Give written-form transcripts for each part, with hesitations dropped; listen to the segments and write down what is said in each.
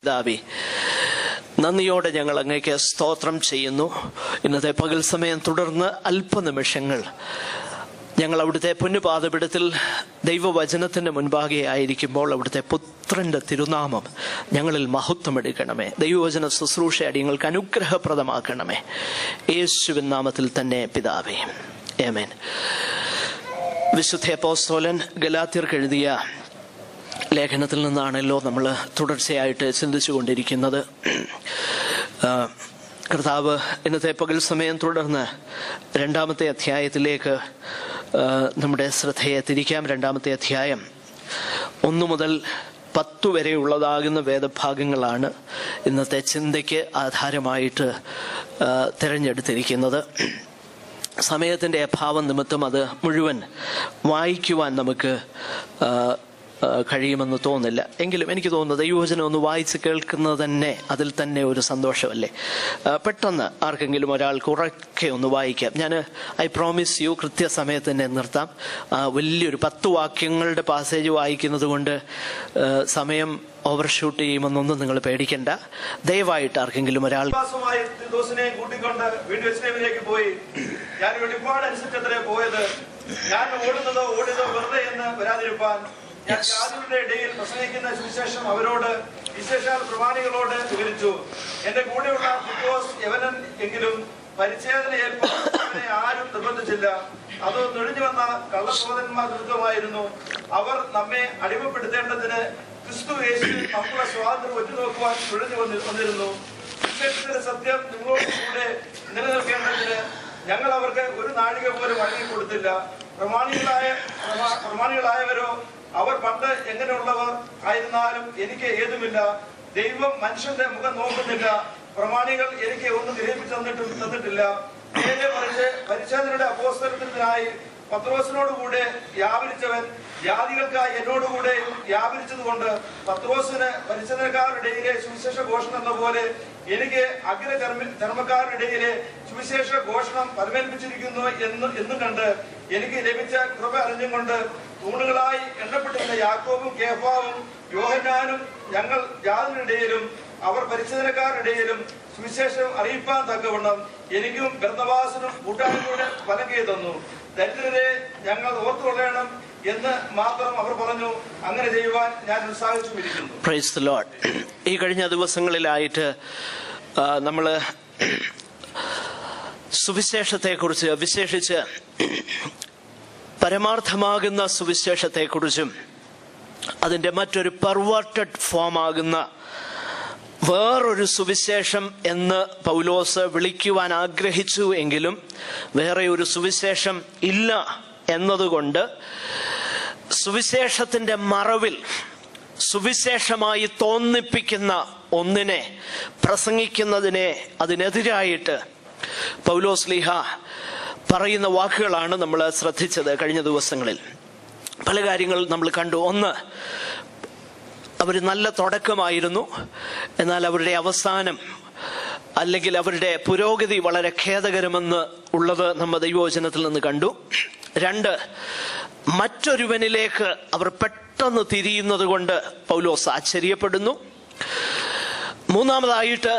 പിതാവേ, നന്ദിയോടെ ഞങ്ങൾ അങ്ങേക്ക് സ്തോത്രം ചെയ്യുന്നു. ഇന്നത്തെ പകൽ സമയം തുടർന്ന് അല്പനിമിഷങ്ങൾ ഞങ്ങൾ അവിടുത്തെ പൊന്നുപാദപീഠത്തിൽ ദൈവവചനത്തിൻ്റെ മുൻപാകെ ആയിരിക്കുമ്പോൾ അവിടുത്തെ പുത്രൻ്റെ തിരുനാമം ഞങ്ങളിൽ മഹത്വമെടുക്കണമേ. ദൈവവചന ശുശ്രൂഷ അടിയങ്ങൾക്ക് അനുഗ്രഹപ്രദമാക്കണമേ. യേശുവിൻ നാമത്തിൽ തന്നെ പിതാവേ, ആമേൻ. വിശുദ്ധ അപ്പോസ്തലൻ ഗലാത്യർക്ക് എഴുതിയ ലേഖനത്തിൽ നിന്നാണല്ലോ നമ്മൾ തുടർച്ചയായിട്ട് ചിന്തിച്ചു കൊണ്ടിരിക്കുന്നത്. കർത്താവ് ഇന്നത്തെ പകൽ സമയം തുടർന്ന് 2-ാമത്തെ അധ്യായത്തിലേക്ക് നമ്മുടെ ശ്രദ്ധയെ തിരിക്കാം. 2-ാമത്തെ അധ്യായം 1 മുതൽ 10 വരെയുള്ളതാകുന്ന വേദഭാഗങ്ങളാണ് ഇന്നത്തെ ചിന്തയ്ക്ക് ആധാരമായിട്ട് തിരഞ്ഞെടുത്തിരിക്കുന്നത്. സമയത്തിൻ്റെ അഭാവം നിമിത്തം അത് മുഴുവൻ വായിക്കുവാൻ നമുക്ക് കഴിയുമെന്ന് തോന്നില്ല. എങ്കിലും എനിക്ക് തോന്നുന്നത് ദൈവവചനം ഒന്ന് വായിച്ച് കേൾക്കുന്നത് തന്നെ അതിൽ തന്നെ ഒരു സന്തോഷമല്ലേ. പെട്ടെന്ന് ആർക്കെങ്കിലും ഒരാൾക്ക് ഉറക്കെ ഒന്ന് വായിക്കാം. ഞാൻ ഐ പ്രോമിസ് യു കൃത്യസമയത്ത് തന്നെ നിർത്താം. വലിയൊരു 10 വാക്യങ്ങളുടെ പാസേജ് വായിക്കുന്നത് കൊണ്ട് സമയം ഓവർഷൂട്ട് ചെയ്യുമെന്നൊന്നും നിങ്ങൾ പേടിക്കണ്ട. ദയവായിട്ട് ആർക്കെങ്കിലും ഒരാൾ കൂട്ടിക്കൊണ്ട് വീണ്ടും പോയി, ഞാൻ വെളിപ്പാടനുസരിച്ചത്രേ പോയത്, ഞാൻ ഓടിയതോ വെറുതെ എന്ന് വരാതിരിപ്പാൻ ഞാൻ ജാതികളുടെ ഇടയിൽ പ്രസംഗിക്കുന്ന സുവിശേഷം അവരോട്, വിശേഷാൽ പ്രമാണികളോട് വിവരിച്ചു. എന്റെ കൂടെയുള്ള ഫിലിപ്പോസ് യവനൻ എങ്കിലും പരിച്ഛേദന ഏൽപ്പാൻ ആരും നിർബന്ധിച്ചില്ല. അത് തൊഴിഞ്ഞു വന്ന കള്ളസഹോദരന്മാർ ദുരിതമായിരുന്നു. അവർ നമ്മെ അടിമപ്പെടുത്തേണ്ടതിന് ക്രിസ്തു യേശുവിൽ നമ്മുടെ സ്വാതന്ത്ര്യം ഒറ്റുനോക്കുവാൻ തുഴഞ്ഞു വന്നിരുന്നു. വിശേഷത്തിന്റെ സത്യം നിങ്ങളോട് കൂടെ നിലനിൽക്കേണ്ടതിന് ഞങ്ങൾ അവർക്ക് ഒരു നാഴിക പോലും വഴങ്ങിക്കൊടുത്തില്ല. പ്രമാണികളായവരോ അവർ പണ്ട് എങ്ങനെയുള്ളവർ ആയിരുന്നാലും എനിക്ക് ഏതുമില്ല. ദൈവം മനുഷ്യന്റെ മുഖം നോക്കുന്നില്ല. പ്രമാണികൾ എനിക്ക് ഒന്നും ഗ്രഹിപ്പിച്ചു തന്നിട്ടില്ല. നേരെ മറിച്ച് പരിച്ഛേദനയുടെ അപ്പോസ്തലത്തിനായി പത്രോസിനോടുകൂടെ വ്യാപരിച്ചവൻ ജാതികൾക്കായി എന്നോടുകൂടെ വ്യാപരിച്ചതുകൊണ്ട് പത്രോസിന് പരിച്ഛേദനക്കാരുടെ ഇടയിലെ സുവിശേഷ ഘോഷണം എന്ന പോലെ എനിക്ക് അഗ്രധർമ്മക്കാരുടെ ഇടയിലെ സുവിശേഷ ഘോഷണം പരമേൽപ്പിച്ചിരിക്കുന്നു എന്നും കണ്ട് എനിക്ക് ലഭിച്ച കൃപ അറിഞ്ഞും കൊണ്ട് തൂണുകളായി എണ്ണപ്പെട്ടിരുന്ന യാക്കോബും കേഫാവും യോഹന്നാനും ഞങ്ങൾ ജാതികളിടയിലും അവർ പരിച്ഛേദനക്കാരുടെ ഇടയിലും സുവിശേഷം അറിയിപ്പാൻ തക്കവണ്ണം എനിക്കും ബർന്നബാസിനും കൂട്ടായ്മയുടെ ഫലം തന്നു. ദരിദ്രരെ ഞങ്ങൾ ഓർത്തുകൊള്ളണം എന്ന് മാത്രം അവർ പറഞ്ഞു. അങ്ങനെ ചെയ്യുവാൻ ഞാൻ ഉത്സാഹിച്ചുമിരിക്കുന്നു. Praise the Lord. ഈ കഴിഞ്ഞ ദിവസങ്ങളിലായിട്ട് നമ്മൾ സുവിശേഷത്തെക്കുറിച്ച്, വിശേഷിച്ച് പരമാർത്ഥമാകുന്ന സുവിശേഷത്തെക്കുറിച്ചും അതിൻ്റെ മറ്റൊരു പെർവേർട്ടഡ് ഫോമാകുന്ന വേറൊരു സുവിശേഷം എന്ന് പൗലോസ് വിളിക്കുവാൻ ആഗ്രഹിച്ചു എങ്കിലും വേറെ ഒരു സുവിശേഷം ഇല്ല എന്നതുകൊണ്ട് സുവിശേഷത്തിൻ്റെ മറവിൽ സുവിശേഷമായി തോന്നിപ്പിക്കുന്ന ഒന്നിനെ പ്രസംഗിക്കുന്നതിനെ അതിനെതിരായിട്ട് പൗലോസ് ലീഹ പറയുന്ന വാക്കുകളാണ് നമ്മൾ ശ്രദ്ധിച്ചത് കഴിഞ്ഞ ദിവസങ്ങളിൽ. പല കാര്യങ്ങൾ നമ്മൾ കണ്ടു. ഒന്ന്, അവർ നല്ല തുടക്കമായിരുന്നു, എന്നാൽ അവരുടെ അവസാനം അല്ലെങ്കിൽ അവരുടെ പുരോഗതി വളരെ ഖേദകരമെന്ന് ഉള്ളത് നമ്മൾ ദൈവവചനത്തിൽ നിന്ന് കണ്ടു. 2, മറ്റൊരുവനിലേക്ക് അവർ പെട്ടെന്ന് തിരിയുന്നത് കൊണ്ട് പൗലോസ് ആശ്ചര്യപ്പെടുന്നു. 3-മതായിട്ട്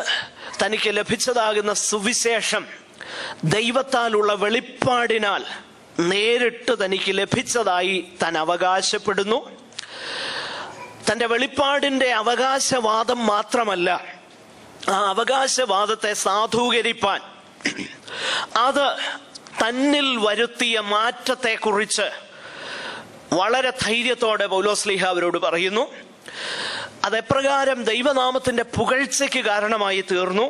തനിക്ക് ലഭിച്ചതാകുന്ന സുവിശേഷം ദൈവത്താലുള്ള വെളിപ്പാടിനാൽ നേരിട്ട് തനിക്ക് ലഭിച്ചതായി താൻ അവകാശപ്പെടുന്നു. തൻ്റെ വെളിപ്പാടിൻ്റെ അവകാശവാദം മാത്രമല്ല, ആ അവകാശവാദത്തെ സാധൂകരിപ്പാൻ അത് തന്നിൽ വരുത്തിയ മാറ്റത്തെക്കുറിച്ച് വളരെ ധൈര്യത്തോടെ പൗലോസ് ലീഹ അവരോട് പറയുന്നു. അതെപ്രകാരം ദൈവനാമത്തിൻ്റെ പുകഴ്ചയ്ക്ക് കാരണമായി തീർന്നു.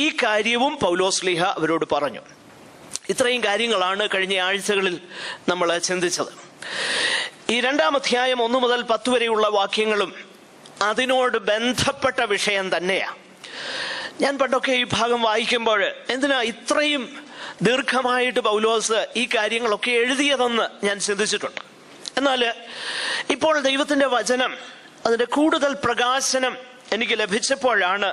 ഈ കാര്യവും പൗലോസ് ലീഹ അവരോട് പറഞ്ഞു. ഇത്രയും കാര്യങ്ങളാണ് കഴിഞ്ഞ ആഴ്ചകളിൽ നമ്മൾ ചിന്തിച്ചത്. ഈ 2-ാം അധ്യായം 1 മുതൽ 10 വരെയുള്ള വാക്യങ്ങളും അതിനോട് ബന്ധപ്പെട്ട വിഷയം തന്നെയാണ്. ഞാൻ പണ്ടൊക്കെ ഈ ഭാഗം വായിക്കുമ്പോൾ എന്തിനാ ഇത്രയും ദീർഘമായിട്ട് പൗലോസ് ഈ കാര്യങ്ങളൊക്കെ എഴുതിയതെന്ന് ഞാൻ ചിന്തിച്ചിട്ടുണ്ട്. എന്നാൽ ഇപ്പോൾ ദൈവത്തിൻ്റെ വചനം അതിൻ്റെ കൂടുതൽ പ്രകാശനം എനിക്ക് ലഭിച്ചപ്പോഴാണ്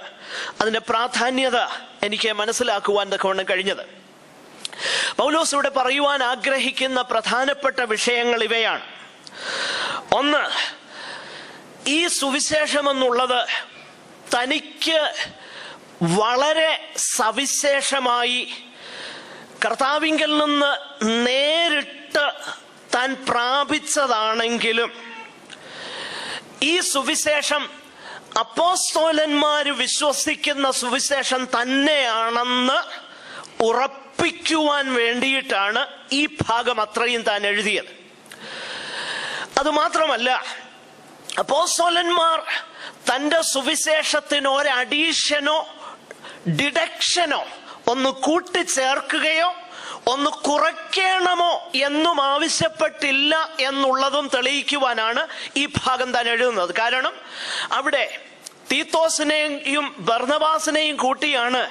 അതിൻ്റെ പ്രാധാന്യത എനിക്ക് മനസ്സിലാക്കുവാൻ തക്കവണ്ണം കഴിഞ്ഞത്. പൗലോസ് ഇവിടെ പറയുവാൻ ആഗ്രഹിക്കുന്ന പ്രധാനപ്പെട്ട വിഷയങ്ങൾ ഇവയാണ്. 1, ഈ സുവിശേഷം എന്നുള്ളത് തനിക്ക് വളരെ സവിശേഷമായി കർത്താവിങ്കൽ നിന്ന് നേരിട്ട് താൻ പ്രാപിച്ചതാണെങ്കിലും ഈ സുവിശേഷം അപ്പോസ്തലന്മാര് വിശ്വസിക്കുന്ന സുവിശേഷം തന്നെയാണെന്ന് ഉറപ്പിക്കുവാൻ വേണ്ടിയിട്ടാണ് ഈ ഭാഗം അത്രയും താൻ എഴുതിയത്. അതുമാത്രമല്ല, അപ്പോസ്തലന്മാർ തൻ്റെ സുവിശേഷത്തിന് ഒരു അഡീഷനോ ഡിഡക്ഷനോ ഒന്ന് കൂട്ടിച്ചേർക്കുകയോ ഒന്ന് കുറയ്ക്കണമോ എന്നും ആവശ്യപ്പെട്ടില്ല എന്നുള്ളതും തെളിയിക്കുവാനാണ് ഈ ഭാഗം താൻ എഴുതുന്നത്. കാരണം അവിടെ തീത്തോസിനെയും ബർന്നബാസിനെയും കൂട്ടിയാണ്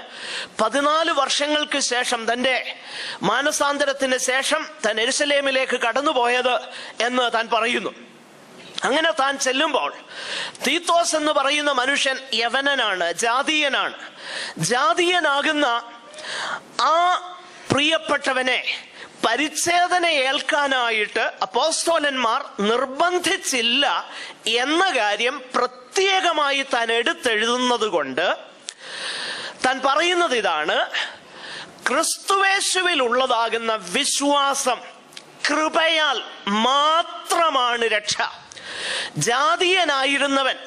14 വർഷങ്ങൾക്ക് ശേഷം തൻ്റെ മാനസാന്തരത്തിന് ശേഷം താൻ യെരുശലേമിലേക്ക് കടന്നുപോയത് എന്ന് താൻ പറയുന്നു. അങ്ങനെ താൻ ചെല്ലുമ്പോൾ തീത്തോസ് എന്ന് പറയുന്ന മനുഷ്യൻ യവനനാണ്, ജാതീയനാണ്. ജാതീയനാകുന്ന ആ പ്രിയപ്പെട്ടവനെ പരിച്ഛേദന ഏൽക്കാനായിട്ട് അപ്പോസ്തലന്മാർ നിർബന്ധിച്ചില്ല എന്ന കാര്യം പ്രത്യേകമായി താൻ എടുത്തെഴുതുന്നത് കൊണ്ട് താൻ പറയുന്നത് ഇതാണ്: ക്രിസ്തുവേശുവിൽ ഉള്ളതാകുന്ന വിശ്വാസം കൃപയാൽ മാത്രമാണ് രക്ഷ. ജാതീയനായിരുന്നവൻ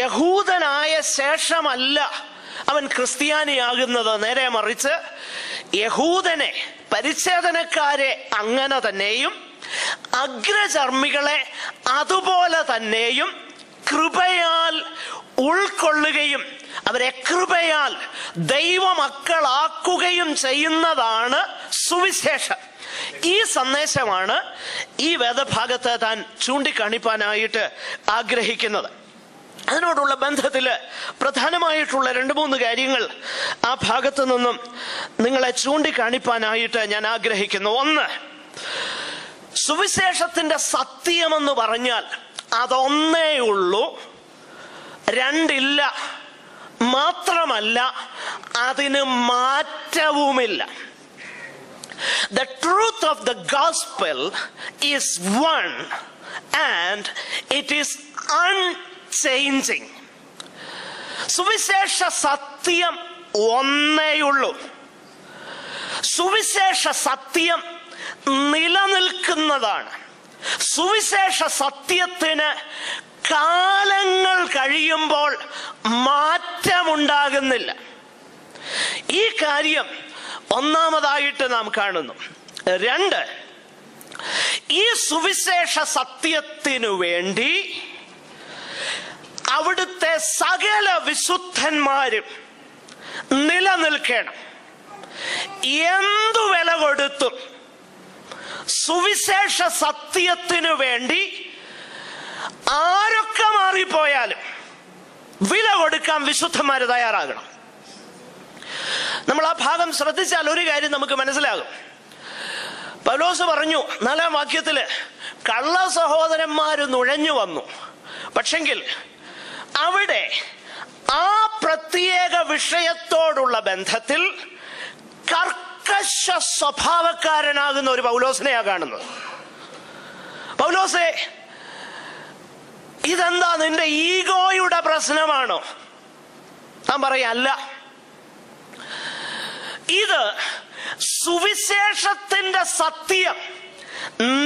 യഹൂദനായ ശേഷമല്ല അവൻ ക്രിസ്ത്യാനിയാകുന്നത്. നേരെ മറിച്ച് യഹൂദനെ, പരിച്ഛേദനക്കാരെ അങ്ങനെ തന്നെയും അഗ്രചർമ്മികളെ അതുപോലെ തന്നെയും കൃപയാൽ ഉൾക്കൊള്ളുകയും അവരെ കൃപയാൽ ദൈവമക്കളാക്കുകയും ചെയ്യുന്നതാണ് സുവിശേഷം. ഈ സന്ദേശമാണ് ഈ വേദഭാഗത്ത് താൻ ചൂണ്ടിക്കാണിപ്പാനായിട്ട് ആഗ്രഹിക്കുന്നത്. അതിനോടുള്ള ബന്ധത്തില് പ്രധാനമായിട്ടുള്ള 2-3 കാര്യങ്ങൾ ആ ഭാഗത്തു നിന്നും നിങ്ങളെ ചൂണ്ടിക്കാണിപ്പാനായിട്ട് ഞാൻ ആഗ്രഹിക്കുന്നു. ഒന്ന്, സുവിശേഷത്തിന്റെ സത്യമെന്ന് പറഞ്ഞാൽ അതൊന്നേ ഉള്ളൂ, 2 ഇല്ല. മാത്രമല്ല അതിന് മാറ്റവുമില്ല. The truth of the gospel is one and it is unchanging. സുവിശേഷ സത്യം ഒന്നേയുള്ളൂ. സുവിശേഷ സത്യം നിലനിൽക്കുന്നതാണ്. സുവിശേഷ സത്യത്തിന് കാലങ്ങൾ കഴിയുമ്പോൾ മാറ്റമുണ്ടാകുന്നില്ല. ഈ കാര്യം ഒന്നാമതായിട്ട് നാം കാണുന്നു. 2, ഈ സുവിശേഷ സത്യത്തിനു വേണ്ടി അവിടുത്തെ സകല വിശുദ്ധന്മാരും നിലനിൽക്കണം. എന്തു വില കൊടുത്തും സുവിശേഷ സത്യത്തിനു വേണ്ടി ആരൊക്കെ മാറിപ്പോയാലും വില കൊടുക്കാൻ വിശുദ്ധന്മാര് തയ്യാറാകണം. നമ്മൾ ആ ഭാഗം ശ്രദ്ധിച്ചാൽ ഒരു കാര്യം നമുക്ക് മനസ്സിലാകും. പൗലോസ് പറഞ്ഞു 4-ാം വാക്യത്തില് കള്ള സഹോദരന്മാര് നുഴഞ്ഞു വന്നു. പക്ഷെങ്കിൽ അവിടെ ആ പ്രത്യേക വിഷയത്തോടുള്ള ബന്ധത്തിൽ കർക്കശ സ്വഭാവക്കാരനാകുന്ന ഒരു പൗലോസിനെയാ കാണുന്നത്. പൗലോസേ, ഇതെന്താ നിന്റെ ഈഗോയുടെ പ്രശ്നമാണോ? ഞാൻ പറയല്ല, ഇത് സുവിശേഷത്തിന്റെ സത്യം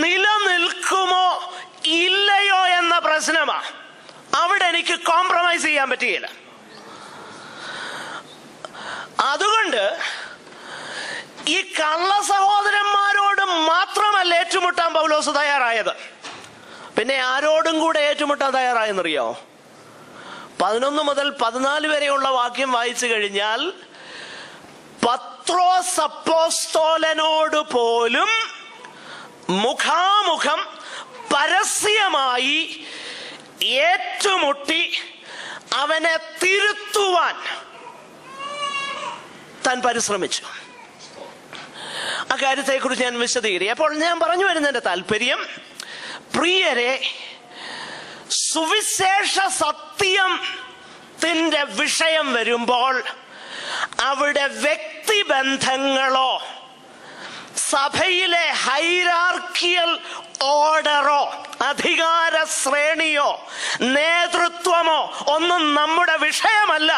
നിലനിൽക്കുമോ ഇല്ലയോ എന്ന പ്രശ്നമാ. അവിടെ എനിക്ക് കോംപ്രമൈസ് ചെയ്യാൻ പറ്റുകയില്ല. അതുകൊണ്ട് ഈ കള്ള സഹോദരന്മാരോട് മാത്രമല്ല ഏറ്റുമുട്ടാൻ പൗലോസ് തയ്യാറായത്. പിന്നെ ആരോടും കൂടെ ഏറ്റുമുട്ടാൻ തയ്യാറായെന്നറിയോ? 11 മുതൽ 14 വരെയുള്ള വാക്യം വായിച്ചു കഴിഞ്ഞാൽ പത്രോസ് അപ്പോസ്തലനോട് പോലും മുഖാമുഖം പരസ്യമായി ഏറ്റുമുട്ടി അവനെ തിരുത്തുവാൻ താൻ പരിശ്രമിച്ചു. ആ കാര്യത്തെക്കുറിച്ച് ഞാൻ വിശദീകരിക്കും. അപ്പോൾ ഞാൻ പറഞ്ഞു വരുന്നതിന്റെ താല്പര്യം, പ്രിയരെ, സുവിശേഷ സത്യത്തിന്റെ വിഷയം വരുമ്പോൾ അവിടെ വ്യക്തിബന്ധങ്ങളോ സഭയിലെ ഹൈറാർക്കിയൽ ഓർഡറോ അധികാര ശ്രേണിയോ നേതൃത്വമോ ഒന്നും നമ്മുടെ വിഷയമല്ല.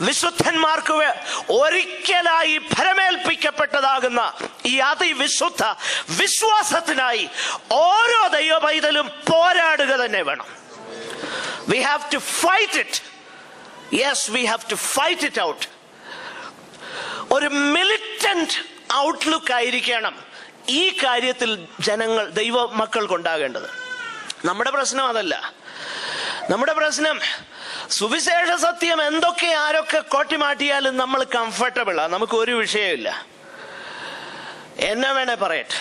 വിശുദ്ധന്മാർക്ക് ഒരിക്കലായി ഫലമേൽപ്പിക്കപ്പെട്ടതാകുന്ന ഈ അതിവിശുദ്ധ വിശ്വാസത്തിനായി ഓരോ ദൈവ പൈതലും പോരാടുക തന്നെ വേണം. We have to fight it. Yes, we have to fight it out. ഒരു മിലിറ്റന്റ് ഔട്ട്ലുക്ക് ആയിരിക്കണം ഈ കാര്യത്തിൽ ജനങ്ങൾ ദൈവ മക്കൾക്കുണ്ടാകേണ്ടത്. നമ്മുടെ പ്രശ്നം അതല്ല. നമ്മുടെ പ്രശ്നം സുവിശേഷ സത്യം എന്തൊക്കെ ആരൊക്കെ കോട്ടിമാറ്റിയാലും നമ്മൾ കംഫർട്ടബിളാ, നമുക്ക് ഒരു വിഷയമില്ല, എന്നെ വേണേ പറയട്ടെ.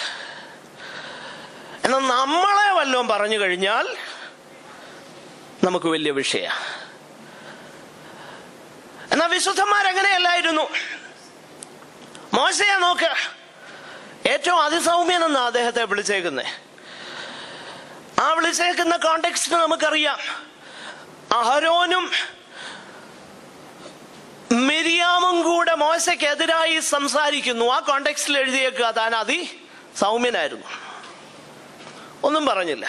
എന്നാൽ നമ്മളെ വല്ലതും പറഞ്ഞു കഴിഞ്ഞാൽ നമുക്ക് വലിയ വിഷയ. എന്നാൽ വിശുദ്ധന്മാരങ്ങനെയല്ലായിരുന്നു. മോശയെ നോക്ക്, ഏറ്റവും അതിസൗമ്യനെന്നാ അദ്ദേഹത്തെ വിളിച്ചേക്കുന്നേ. ആ വിളിച്ചേക്കുന്ന കോണ്ടെക്സ്റ്റ് നമുക്കറിയാം. അഹരോനും മിരിയാമും കൂടെ മോശയ്ക്കെതിരായി സംസാരിക്കുന്നു. ആ കോണ്ടെക്സ്റ്റിൽ എഴുതിയേക്കുക താൻ അതിസൗമ്യനായിരുന്നു, ഒന്നും പറഞ്ഞില്ല.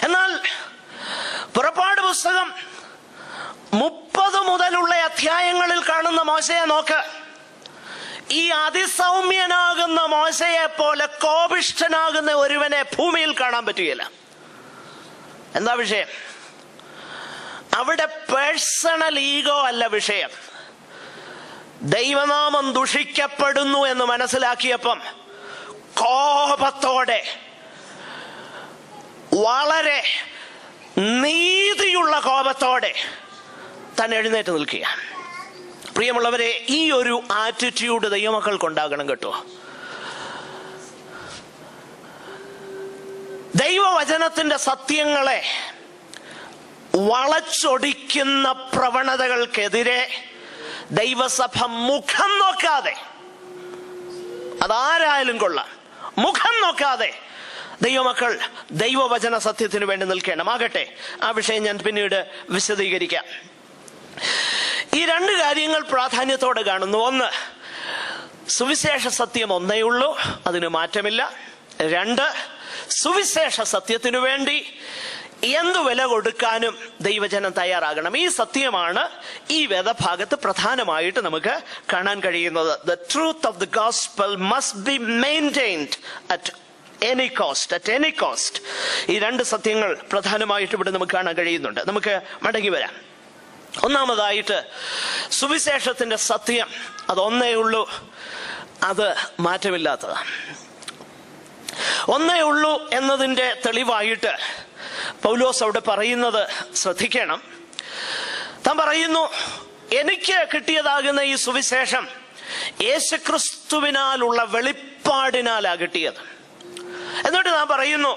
എന്നാൽ പുറപ്പാട് പുസ്തകം 30 മുതലുള്ള അധ്യായങ്ങളിൽ കാണുന്ന മോശയെ നോക്ക്. ഈ അതിസൗമ്യനാകുന്ന മോശയെ പോലെ കോപിഷ്ഠനാകുന്ന ഒരുവനെ ഭൂമിയിൽ കാണാൻ പറ്റുകയില്ല. എന്താ വിഷയം? അവിടെ പേഴ്സണൽ ഈഗോ അല്ല വിഷയം. ദൈവനാമം ദുഷിക്കപ്പെടുന്നു എന്ന് മനസ്സിലാക്കിയപ്പം കോപത്തോടെ, വളരെ നീതിയുള്ള കോപത്തോടെ താൻ എഴുന്നേറ്റ് നിൽക്കുക. പ്രിയമുള്ളവരെ, ഈ ഒരു ആറ്റിറ്റ്യൂഡ് ദൈവമക്കൾക്കുണ്ടാകണം കേട്ടോ. ദൈവവചനത്തിന്റെ സത്യങ്ങളെ വളച്ചൊടിക്കുന്ന പ്രവണതകൾക്കെതിരെ ദൈവസഭ മുഖം നോക്കാതെ, അതാരായാലും കൊള്ളാം, മുഖം നോക്കാതെ ദൈവമക്കൾ ദൈവവചന സത്യത്തിന് വേണ്ടി നിൽക്കണം. ആകട്ടെ, ആ വിഷയം ഞാൻ പിന്നീട് വിശദീകരിക്കാം. ഈ 2 കാര്യങ്ങൾ പ്രാധാന്യത്തോടെ കാണുന്നു. ഒന്ന്, സുവിശേഷ സത്യം ഒന്നേ ഉള്ളൂ, അതിന് മാറ്റമില്ല. 2, സുവിശേഷ സത്യത്തിനു വേണ്ടി എന്തു വില കൊടുക്കാനും ദൈവജനം തയ്യാറാകണം. ഈ സത്യമാണ് ഈ വേദഭാഗത്ത് പ്രധാനമായിട്ട് നമുക്ക് കാണാൻ കഴിയുന്നത്. The truth of the gospel must be maintained at any cost. ഈ 2 സത്യങ്ങൾ പ്രധാനമായിട്ട് ഇവിടെ നമുക്ക് കാണാൻ കഴിയുന്നുണ്ട്. നമുക്ക് മടങ്ങി വരാം. ഒന്നാമതായിട്ട്, സുവിശേഷത്തിന്റെ സത്യം അതൊന്നേ ഉള്ളൂ, അത് മാറ്റമില്ലാത്തതാണ്. ഒന്നേ ഉള്ളൂ എന്നതിൻ്റെ തെളിവായിട്ട് പൗലോസ് അവിടെ പറയുന്നത് ശ്രദ്ധിക്കണം. താൻ പറയുന്നു, എനിക്ക് കിട്ടിയതാകുന്ന ഈ സുവിശേഷം യേശുക്രിസ്തുവിനാലുള്ള വെളിപ്പാടിനാലാ കിട്ടിയത്. എന്നിട്ട് നാം പറയുന്നു,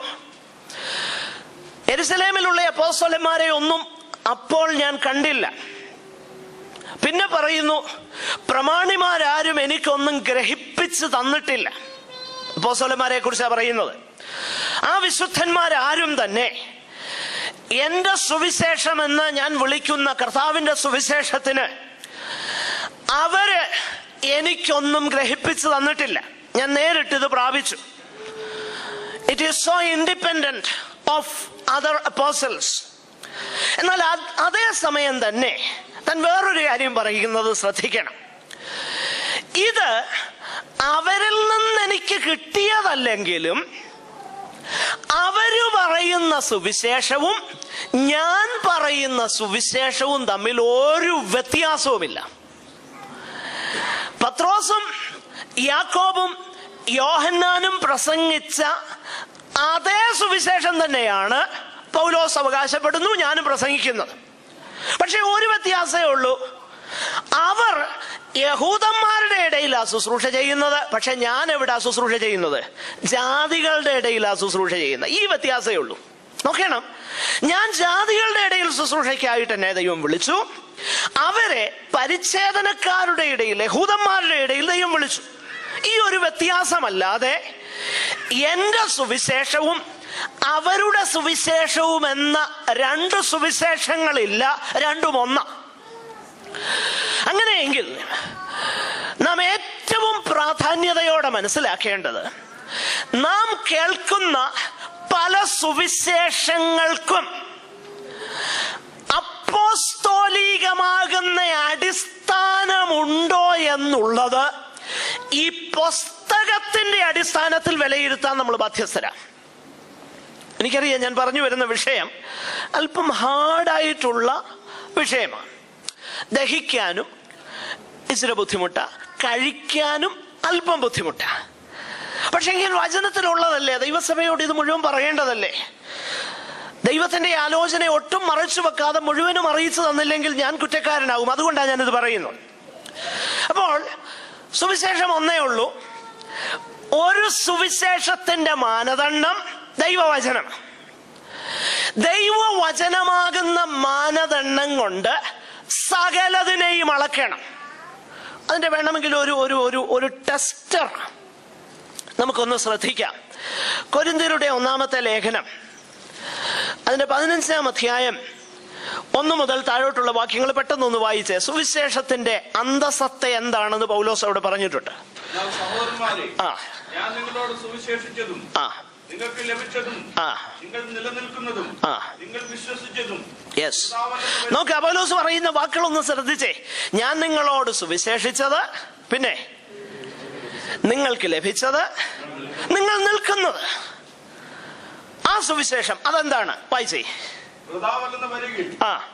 യെരുശലേമിലുള്ള അപ്പോസ്തലന്മാരെ ഒന്നും അപ്പോൾ ഞാൻ കണ്ടില്ല. പിന്നെ പറയുന്നു, പ്രമാണിമാരാരും എനിക്കൊന്നും ഗ്രഹിപ്പിച്ച് തന്നിട്ടില്ല. അപ്പോസ്തലന്മാരെ കുറിച്ചാണ് പറയുന്നത്. ആ വിശുദ്ധന്മാരാരും തന്നെ എന്റെ സുവിശേഷം എന്ന് ഞാൻ വിളിക്കുന്ന കർത്താവിന്റെ സുവിശേഷത്തിന് അവര് എനിക്കൊന്നും ഗ്രഹിപ്പിച്ച് തന്നിട്ടില്ല. ഞാൻ നേരിട്ടിത് പ്രാപിച്ചു. It is so independent of other apostles. എന്നാൽ അതേ സമയം തന്നെ താൻ വേറൊരു കാര്യം പറയുന്നത് ശ്രദ്ധിക്കണം. ഇത് അവരിൽ നിന്ന് എനിക്ക് കിട്ടിയതല്ലെങ്കിലും അവര് പറയുന്ന സുവിശേഷവും ഞാൻ പറയുന്ന സുവിശേഷവും തമ്മിൽ ഒരു വ്യത്യാസവുമില്ല. പത്രോസും യാക്കോബും യോഹന്നാനും പ്രസംഗിച്ച അതേ സുവിശേഷം തന്നെയാണ് പൗലോസ് അവകാശപ്പെടുന്നു ഞാനും പ്രസംഗിക്കുന്നത്. പക്ഷെ ഒരു വ്യത്യാസമേ ഉള്ളൂ. അവർ യഹൂദന്മാരുടെ ഇടയിലാണ് ശുശ്രൂഷ ചെയ്യുന്നത്, പക്ഷെ ഞാൻ എവിടാ ശുശ്രൂഷ ചെയ്യുന്നത്? ജാതികളുടെ ഇടയിലാണ് ശുശ്രൂഷ ചെയ്യുന്നത്. ഈ വ്യത്യാസമേ ഉള്ളൂ. നോക്കണം, ഞാൻ ജാതികളുടെ ഇടയിൽ ശുശ്രൂഷയ്ക്കായിട്ട് എന്നെ ദൈവം വിളിച്ചു. അവരെ പരിച്ഛേദനക്കാരുടെ ഇടയിൽ, യഹൂദന്മാരുടെ ഇടയിൽ ദൈവം വിളിച്ചു. ഈ ഒരു വ്യത്യാസമല്ലാതെ എന്റെ സുവിശേഷവും അവരുടെ സുവിശേഷവും എന്ന 2 സുവിശേഷങ്ങളില്ല, രണ്ടും ഒന്ന. അങ്ങനെയെങ്കിൽ നാം ഏറ്റവും പ്രാധാന്യതയോടെ മനസ്സിലാക്കേണ്ടത്, നാം കേൾക്കുന്ന പല സുവിശേഷങ്ങൾക്കും അപ്പോസ്തോലികമാകുന്ന അടിസ്ഥാനമുണ്ടോ എന്നുള്ളത് ഈ പുസ്തകത്തിന്റെ അടിസ്ഥാനത്തിൽ വിലയിരുത്താൻ നമ്മൾ ബാധ്യസ്ഥരാണ്. എനിക്കറിയാം, ഞാൻ പറഞ്ഞു വരുന്ന വിഷയം അല്പം ഹാർഡായിട്ടുള്ള വിഷയമാണ്. ദഹിക്കാനും ഇച്ചിരി ബുദ്ധിമുട്ടാ, കഴിക്കാനും അല്പം ബുദ്ധിമുട്ടാ. പക്ഷെ എങ്കിൽ വചനത്തിലുള്ളതല്ലേ, ദൈവസഭയോട് ഇത് മുഴുവൻ പറയേണ്ടതല്ലേ. ദൈവത്തിന്റെ ആലോചന ഒട്ടും മറച്ചു വെക്കാതെ മുഴുവനും അറിയിച്ചു തന്നില്ലെങ്കിൽ ഞാൻ കുറ്റക്കാരനാകും. അതുകൊണ്ടാണ് ഞാനിത് പറയുന്നത്. അപ്പോൾ സുവിശേഷം ഒന്നേ ഉള്ളൂ. ഒരു സുവിശേഷത്തിന്റെ മാനദണ്ഡം ദൈവവചനം. ദൈവവചനമാകുന്ന മാനദണ്ഡം കൊണ്ട് സകലതിനെയും അളക്കണം. അതിന്റെ വേണമെങ്കിൽ ഒരു ടെസ്റ്റർ നമുക്കൊന്ന് ശ്രദ്ധിക്കാം. കൊരിന്ത്യരുടെ 1-ാമത്തെ ലേഖനം അതിന്റെ 15-ാം അധ്യായം 1 മുതൽ താഴോട്ടുള്ള വാക്യങ്ങൾ പെട്ടെന്നൊന്ന് വായിച്ചേ. സുവിശേഷത്തിന്റെ അന്തസത്ത എന്താണെന്ന് പൗലോസ് അവിടെ പറഞ്ഞിട്ടുണ്ട്. ഞാൻ നിങ്ങളോട് സുവിശേഷിച്ചതും നിങ്ങൾക്ക് ലഭിച്ചതും നിങ്ങൾ നിലനിൽക്കുന്നതും നിങ്ങൾ വിശ്വസിച്ചതും. യെസ്, നോക്ക്, പൗലോസ് പറയുന്ന വാക്കുകളൊന്ന് ശ്രദ്ധിച്ചേ. ഞാൻ നിങ്ങളോട് സുവിശേഷിച്ചത്, പിന്നെ നിങ്ങൾക്ക് ലഭിച്ചത്, നിങ്ങൾ നിൽക്കുന്നത്. ആ സുവിശേഷം അതെന്താണ്? വായിച്ചേ.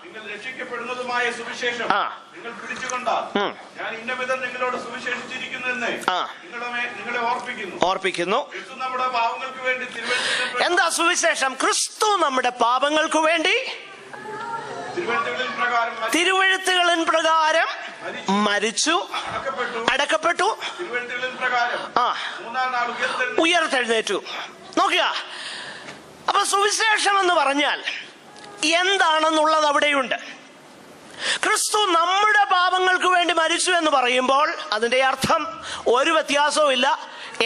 നിങ്ങൾ രക്ഷിക്കപ്പെടുന്നതുമായ സുവിശേഷം നിങ്ങൾ പിടിച്ചുകൊണ്ടാൽ ഞാൻ ഇന്ന വിധം നിങ്ങളോട് സുവിശേഷിച്ചിരിക്കുന്നെന്ന് നിങ്ങളെ ഓർപ്പിക്കുന്നു. ക്രിസ്തു നമ്മുടെ പാപങ്ങൾക്ക് വേണ്ടി എന്താ സുവിശേഷം? ക്രിസ്തു നമ്മുടെ പാപങ്ങൾക്ക് വേണ്ടി തിരുവെഴുത്തുകളിൻ പ്രകാരം മരിച്ചു, അടക്കപ്പെട്ടു, ഉയർത്തെഴുന്നേറ്റു. നോക്കുക, അപ്പൊ സുവിശേഷം എന്ന് പറഞ്ഞാൽ എന്താണെന്നുള്ളത് അവിടെയുണ്ട്. ക്രിസ്തു നമ്മുടെ പാപങ്ങൾക്ക് വേണ്ടി മരിച്ചു എന്ന് പറയുമ്പോൾ അതിന്റെ അർത്ഥം ഒരു വ്യത്യാസവും ഇല്ല.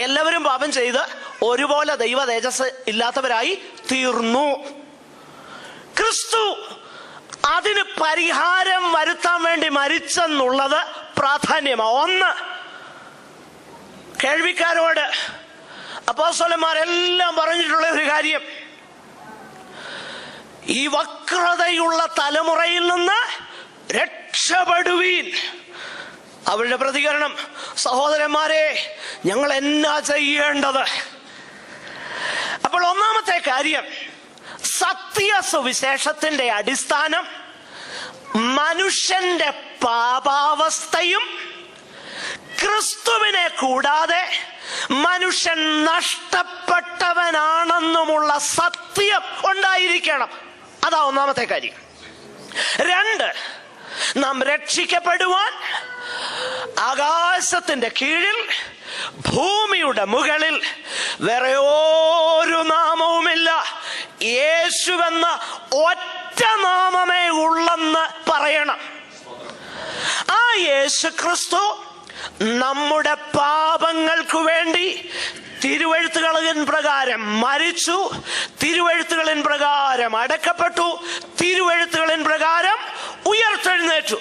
എല്ലാവരും പാപം ചെയ്ത് ഒരുപോലെ ദൈവ തേജസ് ഇല്ലാത്തവരായി തീർന്നു. ക്രിസ്തു അതിന് പരിഹാരം വരുത്താൻ വേണ്ടി മരിച്ചെന്നുള്ളത് പ്രാധാന്യമാണ്. ഒന്ന്, കേൾവിക്കാരോട് അപ്പോസ്തലന്മാരെല്ലാം പറഞ്ഞിട്ടുള്ള ഒരു കാര്യം, ഈ വക്രതയുള്ള തലമുറയിൽ നിന്ന് രക്ഷപ്പെടുവീൻ. അവരുടെ പ്രതികരണം, സഹോദരന്മാരെ, ഞങ്ങൾ എന്നാ ചെയ്യേണ്ടത്? അപ്പോൾ ഒന്നാമത്തെ കാര്യം, സത്യ സുവിശേഷത്തിന്റെ അടിസ്ഥാനം മനുഷ്യന്റെ പാപാവസ്ഥയും ക്രിസ്തുവിനെ കൂടാതെ മനുഷ്യൻ നഷ്ടപ്പെട്ടവനാണെന്നുമുള്ള സത്യം ഉണ്ടായിരിക്കണം. അതാ ഒന്നാമത്തെ കാര്യം. 2, നാം രക്ഷിക്കപ്പെടുവാൻ ആകാശത്തിന്റെ കീഴിൽ ഭൂമിയുടെ മുകളിൽ വേറെ ഒരു നാമവുമില്ല, യേശുവെന്ന ഒറ്റ നാമമേ ഉള്ളെന്ന് പറയണം. ആ യേശു ക്രിസ്തു നമ്മുടെ പാപങ്ങൾക്ക് വേണ്ടി തിരുവെഴുത്തുകളിൻ പ്രകാരം മരിച്ചു, തിരുവെഴുത്തുകളിൻ പ്രകാരം അടക്കപ്പെട്ടു, തിരുവെഴുത്തുകളിൻ പ്രകാരം ഉയർത്തെഴുന്നേറ്റു.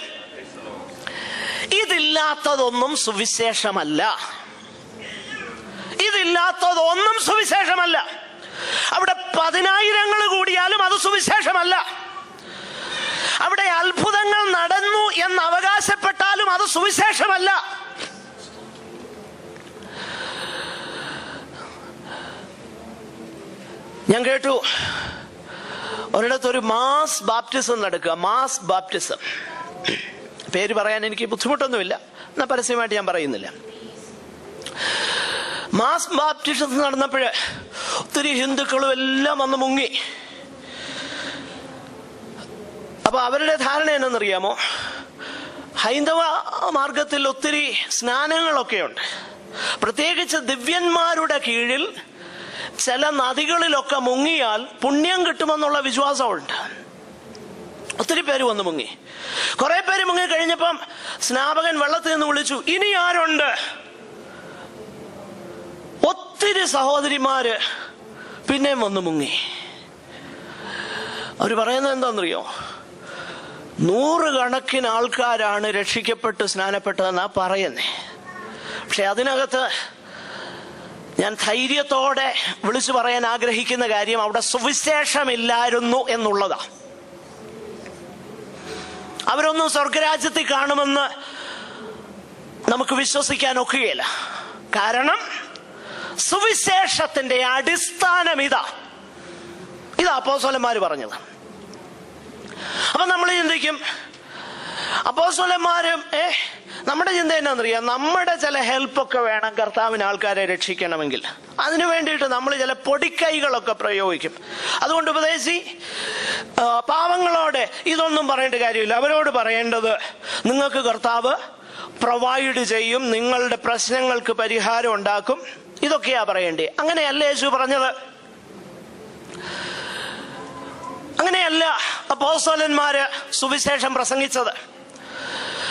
ഇതില്ലാത്തതൊന്നും സുവിശേഷമല്ല. ഇതില്ലാത്തതൊന്നും സുവിശേഷമല്ല. അവിടെ 10,000 കൂടിയാലും അത് സുവിശേഷമല്ല. അവിടെ അത്ഭുതങ്ങൾ നടന്നു എന്ന് അവകാശപ്പെട്ടാലും അത് സുവിശേഷമല്ല. ഞാൻ കേട്ടു ഒരിടത്തൊരു മാസ് ബാപ്റ്റിസം നടക്കുക. മാസ് ബാപ്റ്റിസം, പേര് പറയാൻ എനിക്ക് ബുദ്ധിമുട്ടൊന്നുമില്ല, എന്നാൽ പരസ്യമായിട്ട് ഞാൻ പറയുന്നില്ല. മാസ് ബാപ്റ്റിസം നടന്നപ്പോൾ ഒത്തിരി ഹിന്ദുക്കളും എല്ലാം വന്ന് മുങ്ങി. അപ്പൊ അവരുടെ ധാരണ എന്നറിയാമോ? ഹൈന്ദവ മാർഗത്തിൽ ഒത്തിരി സ്നാനങ്ങളൊക്കെയുണ്ട്. പ്രത്യേകിച്ച് ദിവ്യന്മാരുടെ കീഴിൽ ചില നദികളിലൊക്കെ മുങ്ങിയാൽ പുണ്യം കിട്ടുമെന്നുള്ള വിശ്വാസമുണ്ട്. ഒത്തിരി പേര് വന്ന് മുങ്ങി. കുറെ പേര് മുങ്ങി കഴിഞ്ഞപ്പം സ്നാപകൻ വെള്ളത്തിൽ നിന്ന് വിളിച്ചു, ഇനി ആരുണ്ട്? ഒത്തിരി സഹോദരിമാര് പിന്നെയും വന്ന് മുങ്ങി. അവര് പറയുന്നത് എന്താണെന്നറിയോ? 100 കണക്കിന് ആൾക്കാരാണ് രക്ഷിക്കപ്പെട്ട് സ്നാനപ്പെട്ടതെന്നാ പറയുന്നേ. പക്ഷെ അതിനകത്ത് ഞാൻ ധൈര്യത്തോടെ വിളിച്ചു പറയാൻ ആഗ്രഹിക്കുന്ന കാര്യം അവിടെ സുവിശേഷമില്ലായിരുന്നു എന്നുള്ളതാണ്. അവരൊന്നും സ്വർഗരാജ്യത്തിൽ കാണുമെന്ന് നമുക്ക് വിശ്വസിക്കാൻ ഒക്കുകയില്ല. കാരണം സുവിശേഷത്തിന്റെ അടിസ്ഥാനം ഇതാ അപ്പോസ്തലന്മാർ പറഞ്ഞത്. അപ്പൊ നമ്മൾ ചിന്തിക്കും, അപ്പോസ്തലന്മാരും നമ്മുടെ ചിന്ത എന്നാന്നറിയാം, നമ്മുടെ ചില ഹെൽപ്പൊക്കെ വേണം കർത്താവിന് ആൾക്കാരെ രക്ഷിക്കണമെങ്കിൽ. അതിനു വേണ്ടിയിട്ട് നമ്മൾ ചില പൊടിക്കൈകളൊക്കെ പ്രയോഗിക്കും. അതുകൊണ്ട് ഉപദേശി പാവങ്ങളോട് ഇതൊന്നും പറയേണ്ട കാര്യമില്ല. അവരോട് പറയേണ്ടത്, നിങ്ങൾക്ക് കർത്താവ് പ്രൊവൈഡ് ചെയ്യും, നിങ്ങളുടെ പ്രശ്നങ്ങൾക്ക് പരിഹാരം ഉണ്ടാക്കും, ഇതൊക്കെയാ പറയേണ്ടേ. അങ്ങനെയല്ല യേശു പറഞ്ഞത്. അങ്ങനെയല്ല അപ്പോസ്തലന്മാര് സുവിശേഷം പ്രസംഗിച്ചത്.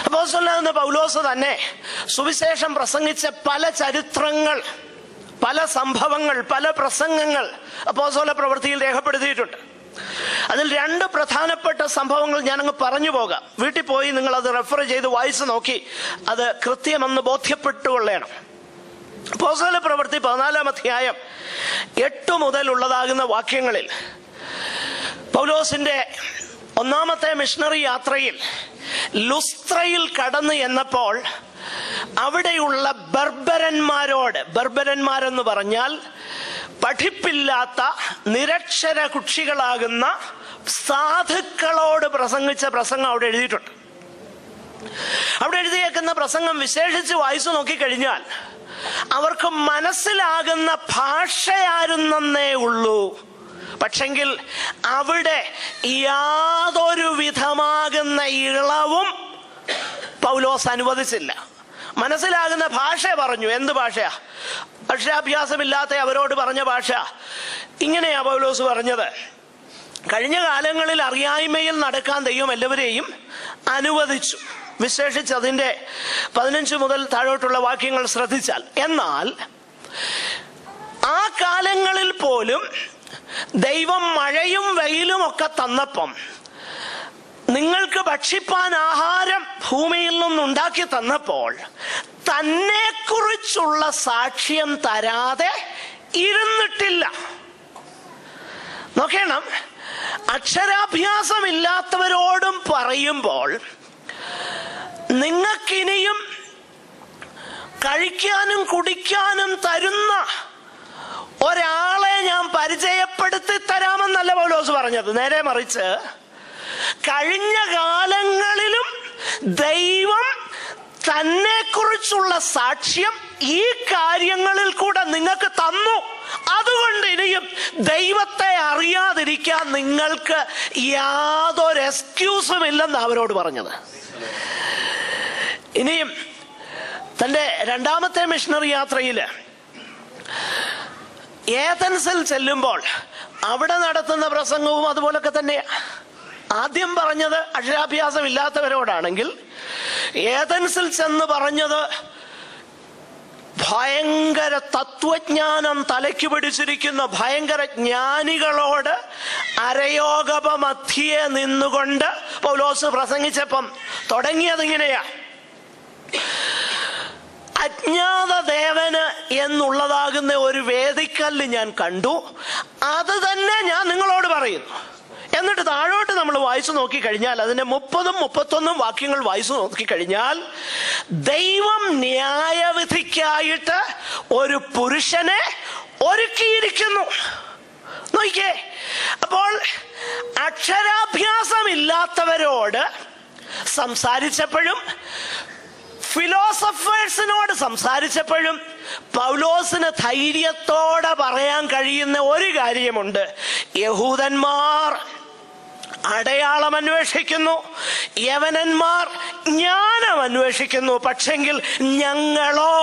അപ്പോസ്തലനായ പൗലോസ് തന്നെ സുവിശേഷം പ്രസംഗിച്ച പല ചരിത്രങ്ങൾ, പല സംഭവങ്ങൾ, പല പ്രസംഗങ്ങൾ അപ്പോസ്തല പ്രവൃത്തിയിൽ രേഖപ്പെടുത്തിയിട്ടുണ്ട്. അതിൽ 2 പ്രധാനപ്പെട്ട സംഭവങ്ങൾ ഞാനങ്ങ് പറഞ്ഞു പോകാം. വീട്ടിൽ പോയി നിങ്ങൾ അത് റെഫർ ചെയ്ത് വായിച്ചു നോക്കി അത് കൃത്യമെന്ന് ബോധ്യപ്പെട്ടുകൊള്ളണം. അപ്പോസ്തല പ്രവൃത്തി 14-ാം അധ്യായം 8 മുതലുള്ളതാകുന്ന വാക്യങ്ങളിൽ പൗലോസിന്റെ 1ാമത്തെ മിഷണറി യാത്രയിൽ ലുസ്ത്രയിൽ കടന്നു എന്നപ്പോൾ അവിടെയുള്ള ബർബരന്മാരെന്ന് പറഞ്ഞാൽ പഠിപ്പില്ലാത്ത നിരക്ഷര കുക്ഷികളാകുന്ന സാധുക്കളോട് പ്രസംഗിച്ച പ്രസംഗം അവിടെ എഴുതിയിട്ടുണ്ട്. അവിടെ എഴുതിയേക്കുന്ന പ്രസംഗം വിശേഷിച്ച് വായിച്ചു നോക്കിക്കഴിഞ്ഞാൽ അവർക്ക് മനസ്സിലാകുന്ന ഭാഷയായിരുന്നേ ഉള്ളൂ. പക്ഷെങ്കിൽ അവിടെ യാതൊരു വിധമാകുന്ന ഇളവും പൗലോസ് അനുവദിച്ചില്ല. മനസ്സിലാകുന്ന ഭാഷ പറഞ്ഞു. എന്ത് ഭാഷയാ? അക്ഷരാഭ്യാസമില്ലാത്ത അവരോട് പറഞ്ഞ ഭാഷ. ഇങ്ങനെയാ പൗലോസ് പറഞ്ഞത്, കഴിഞ്ഞ കാലങ്ങളിൽ അറിയായ്മയിൽ നടക്കാൻ ദൈവം എല്ലാവരെയും അനുവദിച്ചു. വിശേഷിച്ച് അതിന്റെ 15 മുതൽ താഴോട്ടുള്ള വാക്യങ്ങൾ ശ്രദ്ധിച്ചാൽ, എന്നാൽ ആ കാലങ്ങളിൽ പോലും ദൈവം മഴയും വെയിലും ഒക്കെ തന്നപ്പം നിങ്ങൾക്ക് ഭക്ഷിപ്പാൻ ആഹാരം ഭൂമിയിൽ നിന്നുണ്ടാക്കി തന്നപ്പോൾ തന്നെ കുറിച്ചുള്ള സാക്ഷ്യം തരാതെ ഇരുന്നിട്ടില്ല. നോക്കണം, അക്ഷരാഭ്യാസമില്ലാത്തവരോടും പറയുമ്പോൾ നിങ്ങൾക്കിനിയും കഴിക്കാനും കുടിക്കാനും തരുന്ന ഒരാളെ ഞാൻ പരിചയപ്പെടുത്തി തരാമെന്നല്ല പൗലോസ് പറഞ്ഞത്. നേരെ മറിച്ച് കഴിഞ്ഞ കാലങ്ങളിലും ദൈവം തന്നെ കുറിച്ചുള്ള സാക്ഷ്യം ഈ കാര്യങ്ങളിൽ കൂടെ നിങ്ങൾക്ക് തന്നു. അതുകൊണ്ട് ഇനിയും ദൈവത്തെ അറിയാതിരിക്കാൻ നിങ്ങൾക്ക് യാതൊരു എക്സ്ക്യൂസും ഇല്ലെന്ന് അവരോട് പറഞ്ഞത്. ഇനിയും തന്റെ 2ാമത്തെ മിഷണറി യാത്രയില് ഏഥൻസിൽ ചെല്ലുമ്പോൾ അവിടെ നടത്തുന്ന പ്രസംഗവും അതുപോലൊക്കെ തന്നെയാ. ആദ്യം പറഞ്ഞത് അക്ഷരാഭ്യാസം ഇല്ലാത്തവരോടാണെങ്കിൽ ഏഥൻസിൽ ചെന്ന് പറഞ്ഞത് ഭയങ്കര തത്വജ്ഞാനം തലയ്ക്ക് പിടിച്ചിരിക്കുന്ന ഭയങ്കര ജ്ഞാനികളോട് അരയോഗപമധ്യേ നിന്നുകൊണ്ട് പൗലോസ് പ്രസംഗിച്ചപ്പം തുടങ്ങിയത് ഇങ്ങനെയാ: അജ്ഞാത ദേവന് എന്നുള്ളതാകുന്ന ഒരു വേദിക്കല്ല് ഞാൻ കണ്ടു, അത് തന്നെ ഞാൻ നിങ്ങളോട് പറയുന്നു. എന്നിട്ട് താഴോട്ട് നമ്മൾ വായിച്ചു നോക്കിക്കഴിഞ്ഞാൽ അതിന്റെ 30ഉം 31ഉം വാക്യങ്ങൾ വായിച്ചു നോക്കിക്കഴിഞ്ഞാൽ ദൈവം ന്യായവിധിക്കായിട്ട് ഒരു പുരുഷനെ ഒരുക്കിയിരിക്കുന്നു. നോക്കിക്കേ, അപ്പോൾ അക്ഷരാഭ്യാസമില്ലാത്തവരോട് സംസാരിച്ചപ്പോഴും ഫിലോസഫേഴ്സിനോട് സംസാരിച്ചപ്പോഴും പൗലോസിന് ധൈര്യത്തോടെ പറയാൻ കഴിയുന്ന ഒരു കാര്യമുണ്ട്: യഹൂദന്മാർ അടയാളം അന്വേഷിക്കുന്നു, യവനന്മാർ ജ്ഞാനം അന്വേഷിക്കുന്നു, പക്ഷെങ്കിൽ ഞങ്ങളോ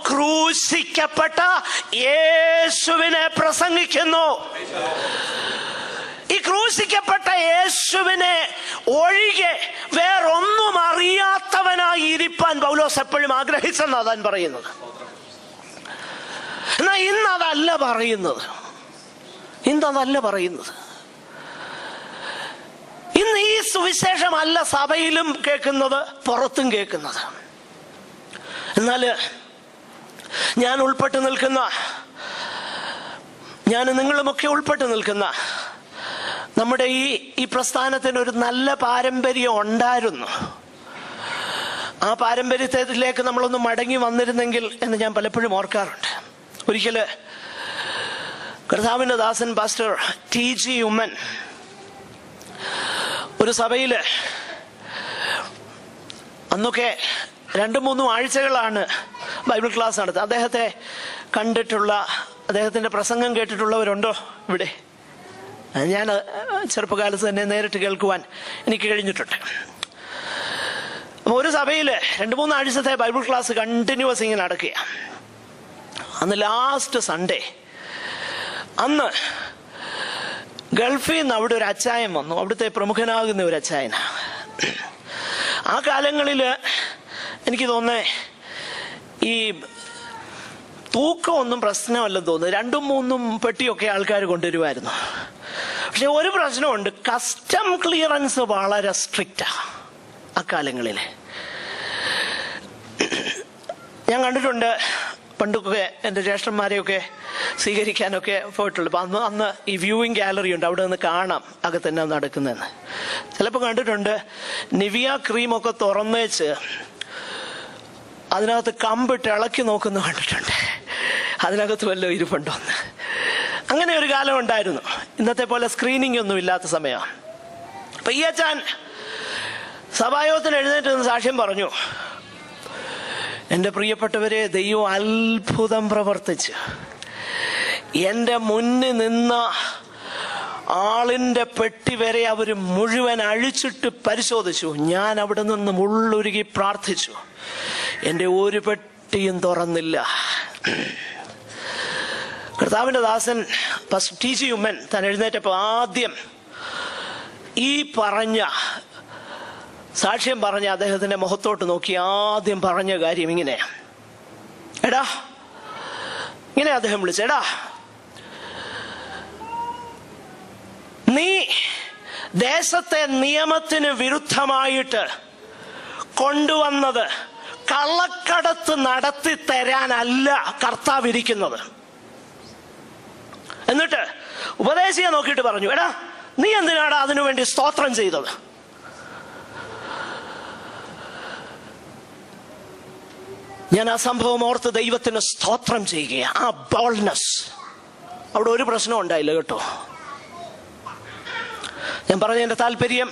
ക്രൂശിക്കപ്പെട്ട യേശുവിനെ പ്രസംഗിക്കുന്നു. ഈ ക്രൂശിക്കപ്പെട്ട യേശുവിനെ ഒഴികെ വേറൊന്നും അറിയാത്തവനായി ഇരിപ്പാൻ പൗലോസ് എപ്പോഴും ആഗ്രഹിച്ചെന്നാ താൻ പറയുന്നത്. എന്നാ ഇന്നതല്ല പറയുന്നത്. ഇന്ന് ഈ സുവിശേഷമല്ല സഭയിലും കേൾക്കുന്നത്, പുറത്തും കേൾക്കുന്നത്. എന്നാൽ ഞാൻ ഉൾപ്പെട്ടു നിൽക്കുന്ന ഞാൻ നിങ്ങളുമൊക്കെ ഉൾപ്പെട്ട് നിൽക്കുന്ന നമ്മുടെ ഈ പ്രസ്ഥാനത്തിന് ഒരു നല്ല പാരമ്പര്യം ഉണ്ടായിരുന്നു. ആ പാരമ്പര്യത്തിലേക്ക് നമ്മളൊന്ന് മടങ്ങി വന്നിരുന്നെങ്കിൽ എന്ന് ഞാൻ പലപ്പോഴും ഓർക്കാറുണ്ട്. ഒരിക്കല് കർത്താവിന്റെ ദാസൻ പാസ്റ്റർ TG ഉമ്മൻ ഒരു സഭയില്, അന്നൊക്കെ 2-3 ആഴ്ചകളാണ് ബൈബിൾ ക്ലാസ് നടത്തുക. അദ്ദേഹത്തെ കണ്ടിട്ടുള്ള, അദ്ദേഹത്തിന്റെ പ്രസംഗം കേട്ടിട്ടുള്ളവരുണ്ടോ ഇവിടെ? ഞാൻ ചെറുപ്പകാലത്ത് തന്നെ നേരിട്ട് കേൾക്കുവാൻ എനിക്ക് കഴിഞ്ഞിട്ടുണ്ട്. ഒരു സഭയിൽ 2-3 ആഴ്ചത്തെ ബൈബിൾ ക്ലാസ് കണ്ടിന്യൂസ് ഇങ്ങനെ നടക്കുക. അന്ന് ലാസ്റ്റ് സൺഡേ, അന്ന് ഗൾഫിൽ നിന്ന് അവിടെ ഒരു അച്ചായൻ വന്നു. അവിടുത്തെ പ്രമുഖനാകുന്ന ഒരു അച്ചായന. ആ കാലങ്ങളിൽ എനിക്ക് തോന്നുന്നേ ഈ തൂക്കമൊന്നും പ്രശ്നമല്ലെന്ന് തോന്നുന്നു. 2-3 പെട്ടിയൊക്കെ ആൾക്കാർ കൊണ്ടുവരുമായിരുന്നു. പക്ഷെ ഒരു പ്രശ്നമുണ്ട്, കസ്റ്റം ക്ലിയറൻസ് വളരെ സ്ട്രിക്റ്റാ അക്കാലങ്ങളിൽ. ഞാൻ കണ്ടിട്ടുണ്ട് പണ്ടൊക്കെ എൻ്റെ ജ്യേഷ്ഠന്മാരെയൊക്കെ സ്വീകരിക്കാനൊക്കെ പോയിട്ടുള്ളൂ. അപ്പം അന്ന് ഈ വ്യൂയിങ് ഗാലറി ഉണ്ട്, അവിടെ നിന്ന് കാണാം അകത്തന്നെ നടക്കുന്നതെന്ന്. ചിലപ്പോൾ കണ്ടിട്ടുണ്ട് നിവിയ ക്രീമൊക്കെ തുറന്നേച്ച് അതിനകത്ത് കമ്പിട്ട് ഇളക്കി നോക്കുന്നു കണ്ടിട്ടുണ്ട്, അതിനകത്ത് വല്ലതും ഇരിപ്പുണ്ടോന്ന്. അങ്ങനെ ഒരു കാലം ഉണ്ടായിരുന്നു. ഇന്നത്തെ പോലെ സ്ക്രീനിങ് ഒന്നും ഇല്ലാത്ത സമയമാണ്. അപ്പൊ ഈ അച്ഛൻ സഭായോഗത്തിന് എഴുന്നേറ്റ് നിന്ന് സാക്ഷ്യം പറഞ്ഞു, എൻ്റെ പ്രിയപ്പെട്ടവരെ, ദൈവം അത്ഭുതം പ്രവർത്തിച്ചു. എൻ്റെ മുന്നിൽ നിന്ന ആളിൻ്റെ പെട്ടി വരെ അവർ മുഴുവൻ അഴിച്ചിട്ട് പരിശോധിച്ചു. ഞാൻ അവിടെ നിന്ന് ഉള്ളൊരുകി പ്രാർത്ഥിച്ചു. എൻ്റെ ഒരു പെട്ടിയും തുറന്നില്ല. കർത്താവിൻ്റെ ദാസൻ TG ഉമ്മൻ താൻ എഴുന്നേറ്റപ്പോൾ ആദ്യം ഈ പറഞ്ഞ സാക്ഷ്യം പറഞ്ഞ അദ്ദേഹത്തിന്റെ മുഖത്തോട്ട് നോക്കി ആദ്യം പറഞ്ഞ കാര്യം ഇങ്ങനെ, എടാ, ഇങ്ങനെ അദ്ദേഹം വിളിച്ചു, എടാ, നീ ദേശത്തെ നിയമത്തിന് വിരുദ്ധമായിട്ട് കൊണ്ടുവന്നത് കള്ളക്കടത്ത് നടത്തി തരാനല്ല കർത്താവ് ഇരിക്കുന്നത്. എന്നിട്ട് ഉപദേശിയെ നോക്കിയിട്ട് പറഞ്ഞു, എടാ, നീ എന്തിനാണ് അതിനുവേണ്ടി സ്തോത്രം ചെയ്തത്? ഞാൻ ആ സംഭവം ഓർത്ത് ദൈവത്തിന് സ്തോത്രം ചെയ്യുകയാണ്. ആ ബോൾഡ്നെസ്, അവിടെ ഒരു പ്രശ്നം ഉണ്ടായില്ല കേട്ടോ. ഞാൻ പറഞ്ഞതിന്റെ താല്പര്യം,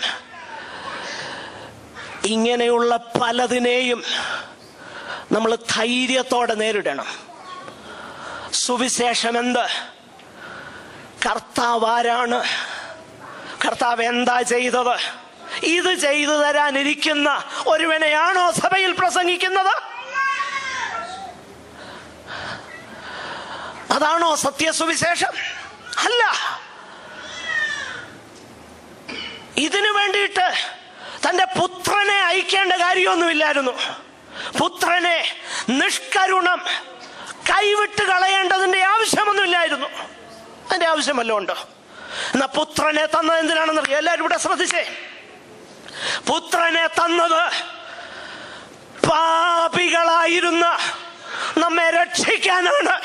ഇങ്ങനെയുള്ള പലതിനെയും നമ്മൾ ധൈര്യത്തോടെ നേരിടണം. സുവിശേഷം എന്ത്? കർത്താവ് ആരാണ്? കർത്താവ് എന്താ ചെയ്തത്? ഇത് ചെയ്തു തരാനിരിക്കുന്ന ഒരുവനെയാണോ സഭയിൽ പ്രസംഗിക്കുന്നത്? അതാണോ സത്യസുവിശേഷം? അല്ല. ഇതിനു വേണ്ടിയിട്ട് തന്റെ പുത്രനെ അയക്കേണ്ട കാര്യമൊന്നുമില്ലായിരുന്നു. പുത്രനെ നിഷ്കരുണം കൈവിട്ട് കളയേണ്ടതിന്റെ ആവശ്യമൊന്നുമില്ലായിരുന്നു. അതിന്റെ ആവശ്യമല്ലോ ഉണ്ടോ? എന്നാ പുത്രനെ തന്നത് എന്തിനാണെന്നറിയാം? എല്ലാവരും ഇവിടെ ശ്രദ്ധിച്ചേ. പുത്രനെ തന്നത് പാപികളായിരുന്ന നമ്മെ രക്ഷിക്കാനാണ്.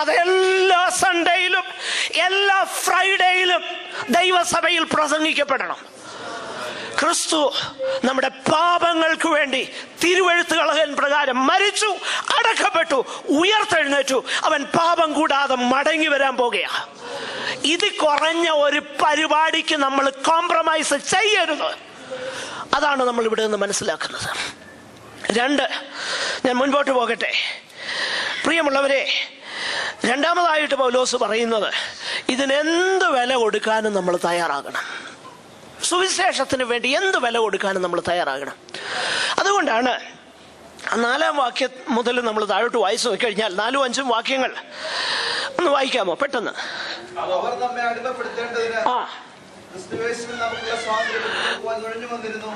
അതെല്ലാ സൺഡേയിലും എല്ലാ ഫ്രൈഡേയിലും ദൈവസഭയിൽ പ്രസംഗിക്കപ്പെടണം. ക്രിസ്തു നമ്മുടെ പാപങ്ങൾക്ക് വേണ്ടി തിരുവെഴുത്തുകളൻ പ്രകാരം മരിച്ചു, അടക്കപ്പെട്ടു, ഉയർത്തെഴുന്നേറ്റു. അവൻ പാപം കൂടാതെ മടങ്ങി വരാൻ പോകുകയാണ്. ഇത് കുറഞ്ഞ ഒരു പരിപാടിക്ക് നമ്മൾ കോംപ്രമൈസ് ചെയ്യരുത്. അതാണ് നമ്മൾ ഇവിടെ നിന്ന് മനസ്സിലാക്കുന്നത്. 2, ഞാൻ മുൻപോട്ട് പോകട്ടെ. പ്രിയമുള്ളവരെ, രണ്ടാമതായിട്ട് പൗലോസ് പറയുന്നത്, ഇതിനെന്ത് വില കൊടുക്കാനും നമ്മൾ തയ്യാറാകണം. സുവിശേഷത്തിന് വേണ്ടി എന്ത് വില കൊടുക്കാനും നമ്മൾ തയ്യാറാകണം. അതുകൊണ്ടാണ് 4-ാം വാക്യം മുതൽ നമ്മൾ താഴോട്ട് വായിച്ചു നോക്കിക്കഴിഞ്ഞാൽ 4-5 വാക്യങ്ങൾ ഒന്ന് വായിക്കാമോ പെട്ടെന്ന്? അവർ നമ്മെ അടിമപ്പെടുത്തേണ്ടതിന് ക്രിസ്തുയേശുവിൽ നമുക്കുള്ള സ്വാതന്ത്ര്യം നുഴഞ്ഞു വന്നിരുന്നു.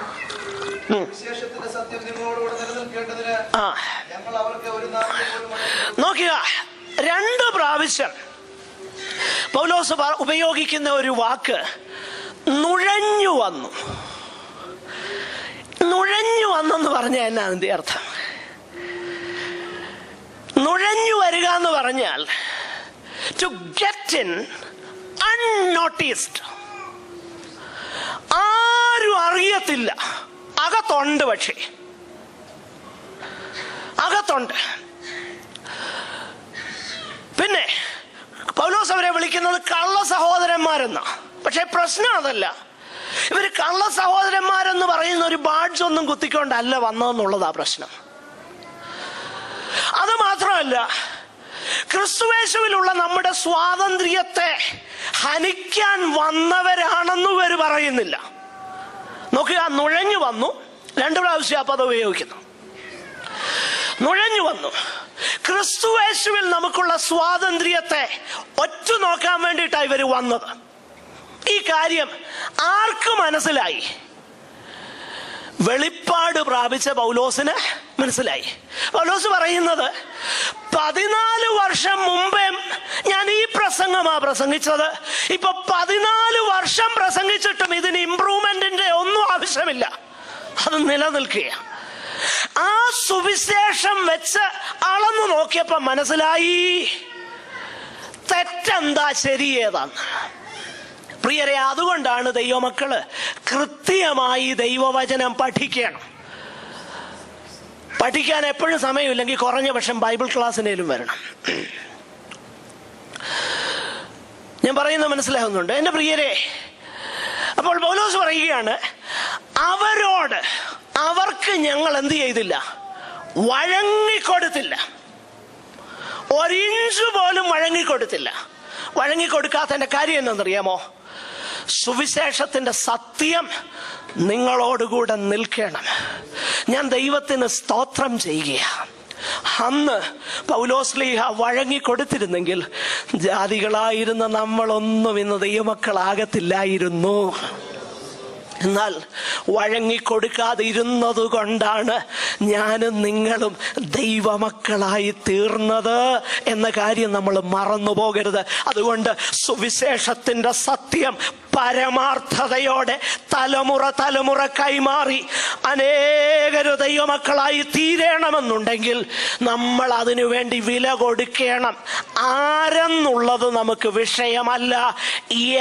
വിശേഷത്തിന്റെ സത്യം നിങ്ങളോടുകൂടെ നിലനിൽക്കേണ്ടതിന് ഞങ്ങൾ അവർക്ക് ഒരു നാമം പോലും. നോക്കുക, 2 പ്രാവശ്യം പൗലോസ് ഉപയോഗിക്കുന്ന ഒരു വാക്ക് നുഴഞ്ഞു വന്നു. നുഴഞ്ഞു വന്നെന്ന് പറഞ്ഞാൽ എന്നാ അതിന്റെ അർത്ഥം? നുഴഞ്ഞു വരിക എന്ന് പറഞ്ഞാൽ to get in unnoticed. ആരും അറിയത്തില്ല. അകത്തുണ്ട്, പക്ഷേ അകത്തുണ്ട്. പിന്നെ പൗലോസ് അവരെ വിളിക്കുന്നത് കള്ള സഹോദരന്മാരെന്ന. പക്ഷെ പ്രശ്നം അതല്ല. ഇവര് കള്ള സഹോദരന്മാരെന്ന് പറയുന്ന ഒരു ബാഡ്ജ് ഒന്നും കുത്തിക്കൊണ്ടല്ല വന്നതെന്നുള്ളതാ പ്രശ്നം. അത് മാത്രമല്ല, ക്രിസ്തുയേശുവിലുള്ള നമ്മുടെ സ്വാതന്ത്ര്യത്തെ ഹനിക്കാൻ വന്നവരാണെന്നും ഇവർ പറയുന്നില്ല. നോക്കുക, നുഴഞ്ഞു വന്നു. 2 പ്രാവശ്യം ആ പദം ഉപയോഗിക്കുന്നു. നുഴഞ്ഞു വന്നു. ക്രിസ്തുയേശുവിൽ നമുക്കുള്ള സ്വാതന്ത്ര്യത്തെ ഒറ്റ നോക്കാൻ വേണ്ടിയിട്ടാണ് ഇവർ വന്നത്. ഈ കാര്യം ആർക്ക് മനസ്സിലായി? വെളിപ്പാട് പ്രാപിച്ച പൗലോസിന് മനസ്സിലായി. പൗലോസ് പറയുന്നത്, 14 വർഷം മുമ്പേ ഞാൻ ഈ പ്രസംഗമാ പ്രസംഗിച്ചത്. ഇപ്പൊ 14 വർഷം പ്രസംഗിച്ചിട്ടും ഇതിന് ഇംപ്രൂവ്മെന്റിന്റെ ഒന്നും ആവശ്യമില്ല. അത് നിലനിൽക്കുക. ആ സുവിശേഷം വെച്ച് അളന്നു നോക്കിയപ്പോ മനസ്സിലായി തെറ്റെന്താ ശരിയേതാന്ന്. പ്രിയരെ, അതുകൊണ്ടാണ് ദൈവമക്കള് കൃത്യമായി ദൈവവചനം പഠിക്കണം. പഠിക്കാൻ എപ്പോഴും സമയമില്ലെങ്കിൽ കുറഞ്ഞ പക്ഷം ബൈബിൾ ക്ലാസ്സിനേലും വരണം. ഞാൻ പറയുന്നത് മനസ്സിലാകുന്നുണ്ട് എൻ്റെ പ്രിയരെ? അപ്പോൾ പൗലോസ് പറയുകയാണ്, അവർക്ക് ഞങ്ങൾ എന്ത് ചെയ്തില്ല? വഴങ്ങിക്കൊടുത്തില്ല. 1 ഇഞ്ച് പോലും വഴങ്ങിക്കൊടുത്തില്ല. വഴങ്ങിക്കൊടുക്കാത്തതിന്റെ കാര്യം എന്താണെന്നറിയാമോ? സുവിശേഷത്തിന്റെ സത്യം നിങ്ങളോടുകൂടെ നിൽക്കണം. ഞാൻ ദൈവത്തിന് സ്തോത്രം ചെയ്യുക. അന്ന് പൗലോസ്ലീഹ വഴങ്ങിക്കൊടുത്തിരുന്നെങ്കിൽ ജാതികളായിരുന്ന നമ്മളൊന്നും ഇന്ന് ദൈവമക്കളാകത്തില്ലായിരുന്നു. എന്നാൽ വഴങ്ങിക്കൊടുക്കാതെ ഇരുന്നത് കൊണ്ടാണ് ഞാനും നിങ്ങളും ദൈവമക്കളായി തീർന്നത് എന്ന കാര്യം നമ്മൾ മറന്നു പോകരുത്. അതുകൊണ്ട് സുവിശേഷത്തിന്റെ സത്യം പരമാർത്ഥതയോടെ തലമുറ കൈമാറി അനേകരു ദൈവമക്കളായി തീരണമെന്നുണ്ടെങ്കിൽ നമ്മൾ അതിനു വേണ്ടി വില കൊടുക്കണം. ആരെന്നുള്ളത് നമുക്ക് വിഷയമല്ല,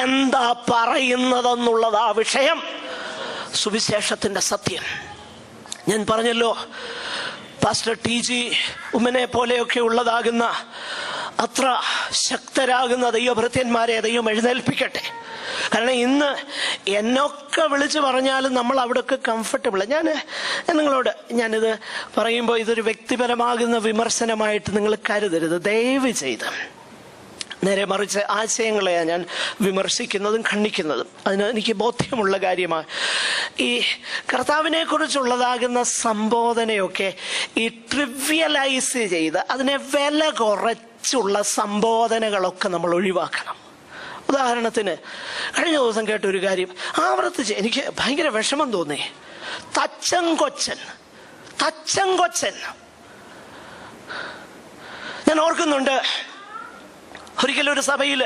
എന്താ പറയുന്നതെന്നുള്ളതാ വിഷയം. സുവിശേഷത്തിന്റെ സത്യം. ഞാൻ പറഞ്ഞല്ലോ, പാസ്റ്റർ TG ഉമ്മനെ പോലെയൊക്കെ ഉള്ളതാകുന്ന അത്ര ശക്തരാകുന്ന ദൈവഭൃത്യന്മാരെ ദൈവം എഴുന്നേൽപ്പിക്കട്ടെ. കാരണം ഇന്ന് എന്നൊക്കെ വിളിച്ച് പറഞ്ഞാലും നമ്മൾ അവിടെയൊക്കെ കംഫർട്ടബിൾ. നിങ്ങളോട് ഞാനിത് പറയുമ്പോൾ ഇതൊരു വ്യക്തിപരമാകുന്ന വിമർശനമായിട്ട് നിങ്ങൾ കരുതരുത്, ദയവ് ചെയ്ത്. നേരെ മറിച്ച് ആശയങ്ങളെയാണ് ഞാൻ വിമർശിക്കുന്നതും ഖണ്ഡിക്കുന്നതും. അതിന് എനിക്ക് ബോധ്യമുള്ള കാര്യമാണ്. ഈ കർത്താവിനെ കുറിച്ചുള്ളതാകുന്ന സംബോധനയൊക്കെ ഈ ട്രിവ്യലൈസ് ചെയ്ത് അതിനെ വില കുറച്ചുള്ള സംബോധനകളൊക്കെ നമ്മൾ ഒഴിവാക്കണം. ഉദാഹരണത്തിന്, കഴിഞ്ഞ ദിവസം കേട്ടൊരു കാര്യം ആവർത്തിച്ച് എനിക്ക് ഭയങ്കര വിഷമം തോന്നി. തച്ചങ്കൊച്ചൻ. ഞാൻ ഓർക്കുന്നുണ്ട്, ഒരിക്കലും ഒരു സഭയിൽ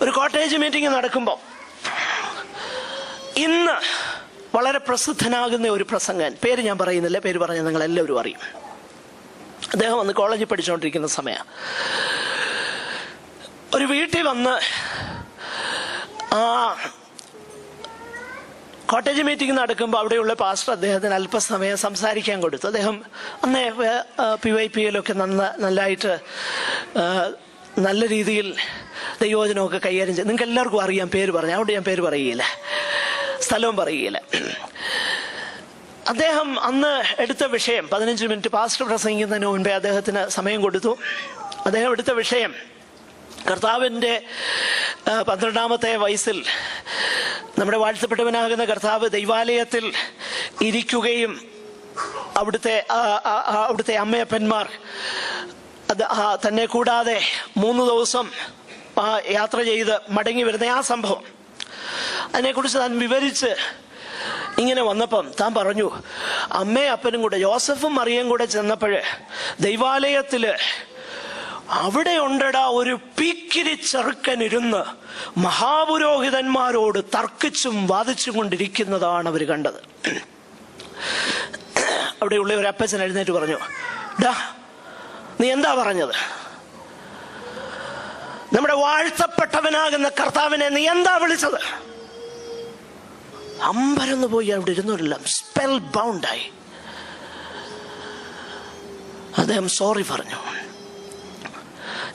ഒരു കോട്ടേജ് മീറ്റിംഗ് നടക്കുമ്പോൾ ഇന്ന് വളരെ പ്രസിദ്ധനാകുന്ന ഒരു പ്രസംഗൻ, പേര് ഞാൻ പറയുന്നില്ല, പേര് പറഞ്ഞാൽ നിങ്ങൾ എല്ലാവരും അറിയും. അദ്ദേഹം വന്ന് കോളേജിൽ പഠിച്ചുകൊണ്ടിരിക്കുന്ന സമയം ഒരു വീട്ടിൽ വന്ന് കോട്ടേജ് മീറ്റിംഗ് നടക്കുമ്പോൾ അവിടെയുള്ള പാസ്റ്റർ അദ്ദേഹത്തിന് അല്പസമയം സംസാരിക്കാൻ കൊടുത്തു. അദ്ദേഹം അന്നേ PYPയിലൊക്കെ നല്ലതായിട്ട് നല്ല രീതിയിൽ ദൈവവചനമൊക്കെ കൈകാര്യം ചെയ്ത്, നിങ്ങൾക്ക് എല്ലാവർക്കും അറിയാം, പേര് പറഞ്ഞു, അതുകൊണ്ട് ഞാൻ പേര് പറയുകയില്ല, സ്ഥലവും പറയുകയില്ല. അദ്ദേഹം അന്ന് എടുത്ത വിഷയം 15 മിനിറ്റ് പാസ്റ്റർ പ്രസംഗിക്കുന്നതിന് മുൻപേ അദ്ദേഹത്തിന് സമയം കൊടുത്തു. അദ്ദേഹം എടുത്ത വിഷയം കർത്താവിൻ്റെ 12ാമത്തെ വയസ്സിൽ നമ്മുടെ വാഴ്ത്തപ്പെട്ടവനാകുന്ന കർത്താവ് ദൈവാലയത്തിൽ ഇരിക്കുകയും അവിടുത്തെ അമ്മയപ്പന്മാർ തന്നെ കൂടാതെ 3 ദിവസം യാത്ര ചെയ്ത് മടങ്ങി വരുന്ന ആ സംഭവം, അതിനെക്കുറിച്ച് താൻ വിവരിച്ച് ഇങ്ങനെ വന്നപ്പം താൻ പറഞ്ഞു, അമ്മയും അപ്പനും കൂടെ, യോസഫും മറിയയും കൂടെ ചെന്നപ്പോൾ ദൈവാലയത്തില് അവിടെ ഉണ്ടടാ ഒരു പീക്കിരി ചെറുക്കനിരുന്ന് മഹാപുരോഹിതന്മാരോട് തർക്കിച്ചും വാദിച്ചും കൊണ്ടിരിക്കുന്നതാണ് അവർ കണ്ടത്. അവിടെയുള്ള ഒരു അപ്പച്ചൻ എഴുന്നേറ്റ് പറഞ്ഞു, ഡാ നീ എന്താ പറഞ്ഞത്? നമ്മുടെ വാഴ്ത്തപ്പെട്ടവനാകുന്ന കർത്താവിനെ നീ എന്താ വിളിച്ചത്? അമ്പരന്ന് പോയി അവിടെ ഇരുന്നില്ല, സ്പെൽ ബൗണ്ടായി. അദ്ദേഹം സോറി പറഞ്ഞു.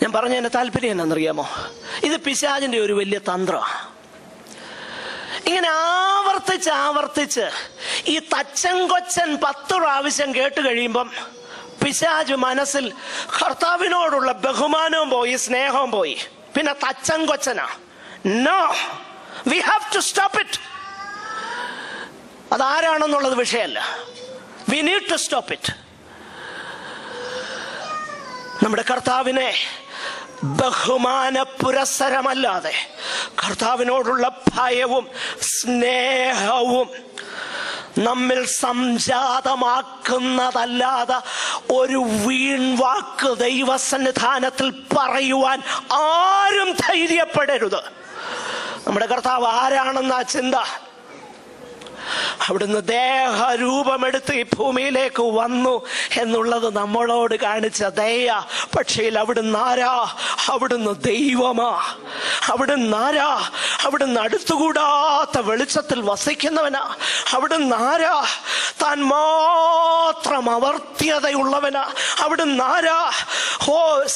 ഞാൻ പറഞ്ഞതിന്റെ താല്പര്യം എന്നാണെന്നറിയാമോ? ഇത് പിശാചിന്റെ ഒരു വലിയ തന്ത്രമാണ്. ഇങ്ങനെ ആവർത്തിച്ച് ഈ തച്ചൻ കൊച്ചൻ 10 പ്രാവശ്യം കേട്ട് കഴിയുമ്പം പിശാച് മനസ്സിൽ കർത്താവിനോടുള്ള ബഹുമാനവും പോയി, സ്നേഹവും പോയി. പിന്നെ തച്ചൻ കൊച്ചനാ. No, we have to stop it. അതാരാണെന്നുള്ളത് വിഷയമല്ല. We need to stop it. നമ്മുടെ കർത്താവിനെ ബഹുമാന പുരസ്സരമല്ലാതെ, കർത്താവിനോടുള്ള ഭയവും സ്നേഹവും നമ്മിൽ സംജാതമാക്കുന്നതല്ലാതെ ഒരു വീൺവാക്ക് ദൈവസന്നിധാനത്തിൽ പറയുവാൻ ആരും ധൈര്യപ്പെടരുത്. നമ്മുടെ കർത്താവ് ആരാണെന്ന ചിന്ത, അവിടുന്ന് ദേഹരൂപമെടുത്ത് ഈ ഭൂമിയിലേക്ക് വന്നു എന്നുള്ളത് നമ്മളോട് കാണിച്ച ദയ. പക്ഷേ അവിടുന്ന് ആരാ? അവിടുന്ന് ദൈവമാ. അവിടുന്ന് ആരാ? അവിടുന്ന് അടുത്തുകൂടാത്ത വെളിച്ചത്തിൽ വസിക്കുന്നവനാ. അവിടുന്ന് ആരാ? താൻ മാത്രം അവർത്യതയുള്ളവനാ. അവിടുന്ന് ആരാ?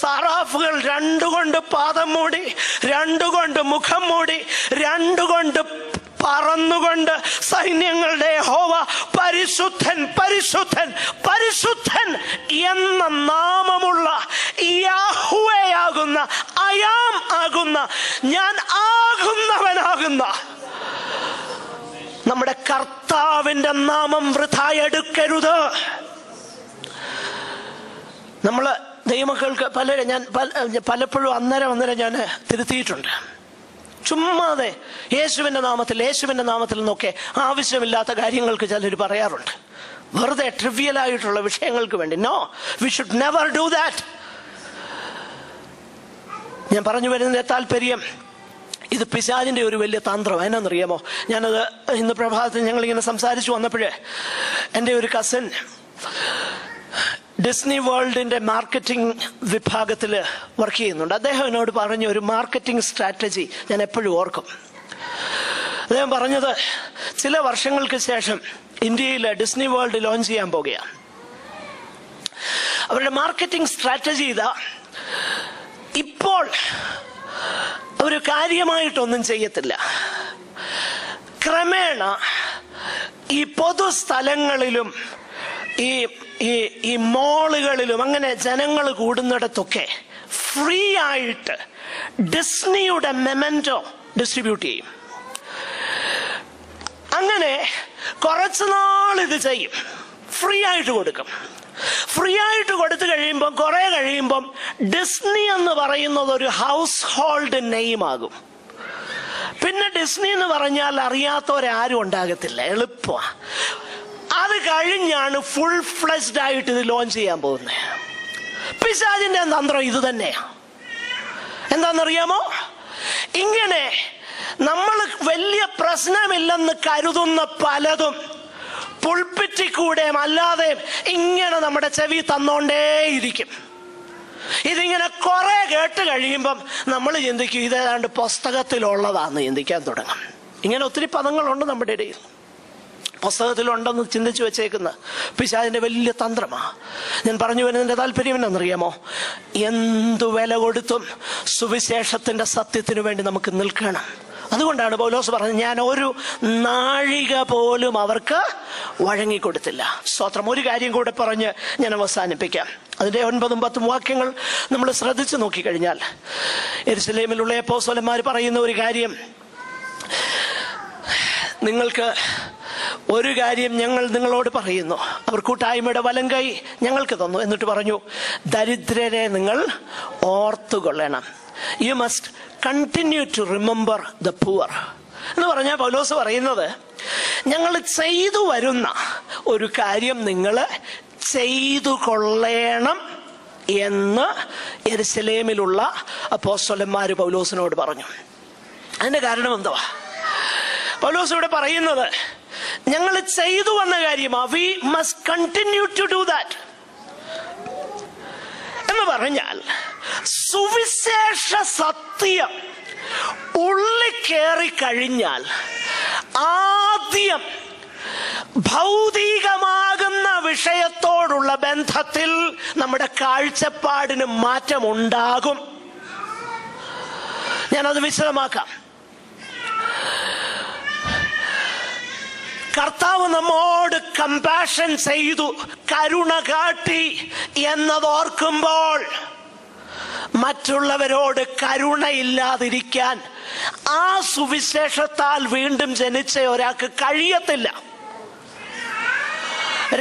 സാറാഫുകൾ 2 കൊണ്ട് പാദം മൂടി, 2 കൊണ്ട് മുഖം മൂടി, 2 കൊണ്ട് പറന്നുകൊണ്ട് സൈന്യങ്ങളുടെ യഹോവ പരിശുദ്ധൻ പരിശുദ്ധൻ പരിശുദ്ധൻ എന്ന നാമമുള്ള യാഹ്വേയാകുന്ന, അയാം ആകുന്ന, ഞാൻ ആകുന്നവനാകുന്ന നമ്മുടെ കർത്താവിന്റെ നാമം വൃഥായെടുക്കരുത്. നമ്മള് ദൈവമക്കൾക്ക് ഞാൻ പലപ്പോഴും അന്നേരം ഞാൻ തിരുത്തിയിട്ടുണ്ട്. ചുമ്മാതെ യേശുവിന്റെ നാമത്തിൽ എന്നൊക്കെ ആവശ്യമില്ലാത്ത കാര്യങ്ങൾക്ക് ചിലർ പറയാറുണ്ട്, വെറുതെ ട്രിവിയലായിട്ടുള്ള വിഷയങ്ങൾക്ക് വേണ്ടി. No, we should never do that. ഞാൻ പറഞ്ഞു വരുന്നതിന്റെ താല്പര്യം, ഇത് പിശാചിന്റെ ഒരു വലിയ തന്ത്രം. എന്നാന്നറിയാമോ? ഞാനത് ഇന്ന് പ്രഭാതത്തിൽ ഞങ്ങളിങ്ങനെ സംസാരിച്ചു വന്നപ്പോഴേ, എൻ്റെ ഒരു കസിൻ ഡിസ്നി വേൾഡിന്റെ മാർക്കറ്റിംഗ് വിഭാഗത്തിൽ വർക്ക് ചെയ്യുന്നുണ്ട്. അദ്ദേഹം എന്നോട് പറഞ്ഞ ഒരു മാർക്കറ്റിംഗ് സ്ട്രാറ്റജി ഞാൻ എപ്പോഴും ഓർക്കും. അദ്ദേഹം പറഞ്ഞത്, ചില വർഷങ്ങൾക്ക് ശേഷം ഇന്ത്യയിൽ ഡിസ്നി വേൾഡ് ലോഞ്ച് ചെയ്യാൻ പോകുകയാണ്. അവരുടെ മാർക്കറ്റിംഗ് സ്ട്രാറ്റജി ഇതാ: ഇപ്പോൾ അവർ കാര്യമായിട്ടൊന്നും ചെയ്യത്തില്ല, ക്രമേണ ഈ പൊതുസ്ഥലങ്ങളിലും ഈ മോളുകളിലും അങ്ങനെ ജനങ്ങൾ കൂടുന്നിടത്തൊക്കെ ഫ്രീ ആയിട്ട് ഡിസ്നിയുടെ മെമന്റോ ഡിസ്ട്രിബ്യൂട്ട് ചെയ്യും. അങ്ങനെ കുറച്ചു നാൾ ഇത് ചെയ്യും, ഫ്രീ ആയിട്ട് കൊടുക്കും. ഫ്രീ ആയിട്ട് കൊടുത്തു കഴിയുമ്പം കുറെ കഴിയുമ്പം ഡിസ്നി എന്ന് പറയുന്നത് ഒരു ഹൗസ് ഹോൾഡ് നെയിം ആകും. പിന്നെ ഡിസ്നി എന്ന് പറഞ്ഞാൽ അറിയാത്തവരാരും ഉണ്ടാകത്തില്ല, എളുപ്പമാണ്. അത് കഴിഞ്ഞാണ് ഫുൾ ഫ്ലെഷ്ഡ് ആയിട്ട് ഇത് ലോഞ്ച് ചെയ്യാൻ പോകുന്നത്. പിശാചിന്റെ തന്ത്രം ഇത് തന്നെയാ. എന്താണെന്നറിയാമോ? ഇങ്ങനെ നമ്മൾ വലിയ പ്രശ്നമില്ലെന്ന് കരുതുന്ന പലതും പുൾപിറ്റിൽ കൂടെയും അല്ലാതെ ഇങ്ങനെ നമ്മുടെ ചെവി തന്നോണ്ടേയിരിക്കും. ഇതിങ്ങനെ കുറെ കേട്ട് കഴിയുമ്പം നമ്മൾ ചിന്തിക്കും ഇതേതാണ്ട് പുസ്തകത്തിലുള്ളതാന്ന് ചിന്തിക്കാൻ തുടങ്ങും. ഇങ്ങനെ ഒത്തിരി പദങ്ങളുണ്ട് നമ്മുടെ ഇടയിൽ, പുസ്തകത്തിലുണ്ടെന്ന് ചിന്തിച്ചു വെച്ചേക്കുന്ന പിശാചിന്റെ വലിയ തന്ത്രമാ. ഞാൻ പറഞ്ഞു വരുന്നതിന്റെ താല്പര്യം എന്നറിയാമോ? എന്തു വില കൊടുത്തും സുവിശേഷത്തിന്റെ സത്യത്തിനു വേണ്ടി നമുക്ക് നിൽക്കണം. അതുകൊണ്ടാണ് പൗലോസ് പറഞ്ഞത്, ഞാൻ ഒരു നാഴിക പോലും അവർക്ക് വഴങ്ങിക്കൊടുത്തില്ല. സ്തോത്രം. ഒരു കാര്യം കൂടെ പറഞ്ഞ് ഞാൻ അവസാനിപ്പിക്കാം. അതിന്റെ 9-10 വാക്യങ്ങൾ നമ്മൾ ശ്രദ്ധിച്ചു നോക്കിക്കഴിഞ്ഞാൽ, യെരുശലേമിലുള്ള അപ്പോസ്തലന്മാർ പറയുന്ന ഒരു കാര്യം, നിങ്ങൾക്ക് ഒരു കാര്യം ഞങ്ങൾ നിങ്ങളോട് പറയുന്നു. അവർ കൂട്ടായ്മയുടെ വലങ്കൈ ഞങ്ങൾക്ക് തന്നു. എന്നിട്ട് പറഞ്ഞു, ദരിദ്രരെ നിങ്ങൾ ഓർത്തുകൊള്ളണം. You must continue to remember the poor എന്ന് പറഞ്ഞാൽ പൗലോസ് പറയുന്നത്, ഞങ്ങൾ ചെയ്തു വരുന്ന ഒരു കാര്യം നിങ്ങൾ ചെയ്തു കൊള്ളണം എന്ന് യെരുശലേമിലുള്ള അപ്പോസ്തലന്മാർ പൗലോസിനോട് പറഞ്ഞു. അതിന്റെ കാരണം എന്തുവാ? പൗലോസ് ഇവിടെ പറയുന്നത്, ഞങ്ങൾ ചെയ്തു വന്ന കാര്യമാ. We must continue to do that. എന്ന് പറഞ്ഞാൽ സുവിശേഷ സത്യം ഉള്ളിൽ കയറി കഴിഞ്ഞാൽ ആദ്യം ഭൗതികമാകുന്ന വിഷയത്തോടുള്ള ബന്ധത്തിൽ നമ്മുടെ കാഴ്ചപ്പാടിന് മാറ്റമുണ്ടാകും. ഞാനത് വിശദമാക്കാം. കർത്താവ് നമ്മോട് കമ്പാഷൻ ചെയ്തു, കരുണ കാട്ടി എന്നതോർക്കുമ്പോൾ മറ്റുള്ളവരോട് കരുണയില്ലാതിരിക്കാൻ ആ സുവിശേഷത്താൽ വീണ്ടും ജനിച്ച ഒരാൾക്ക് കഴിയത്തില്ല.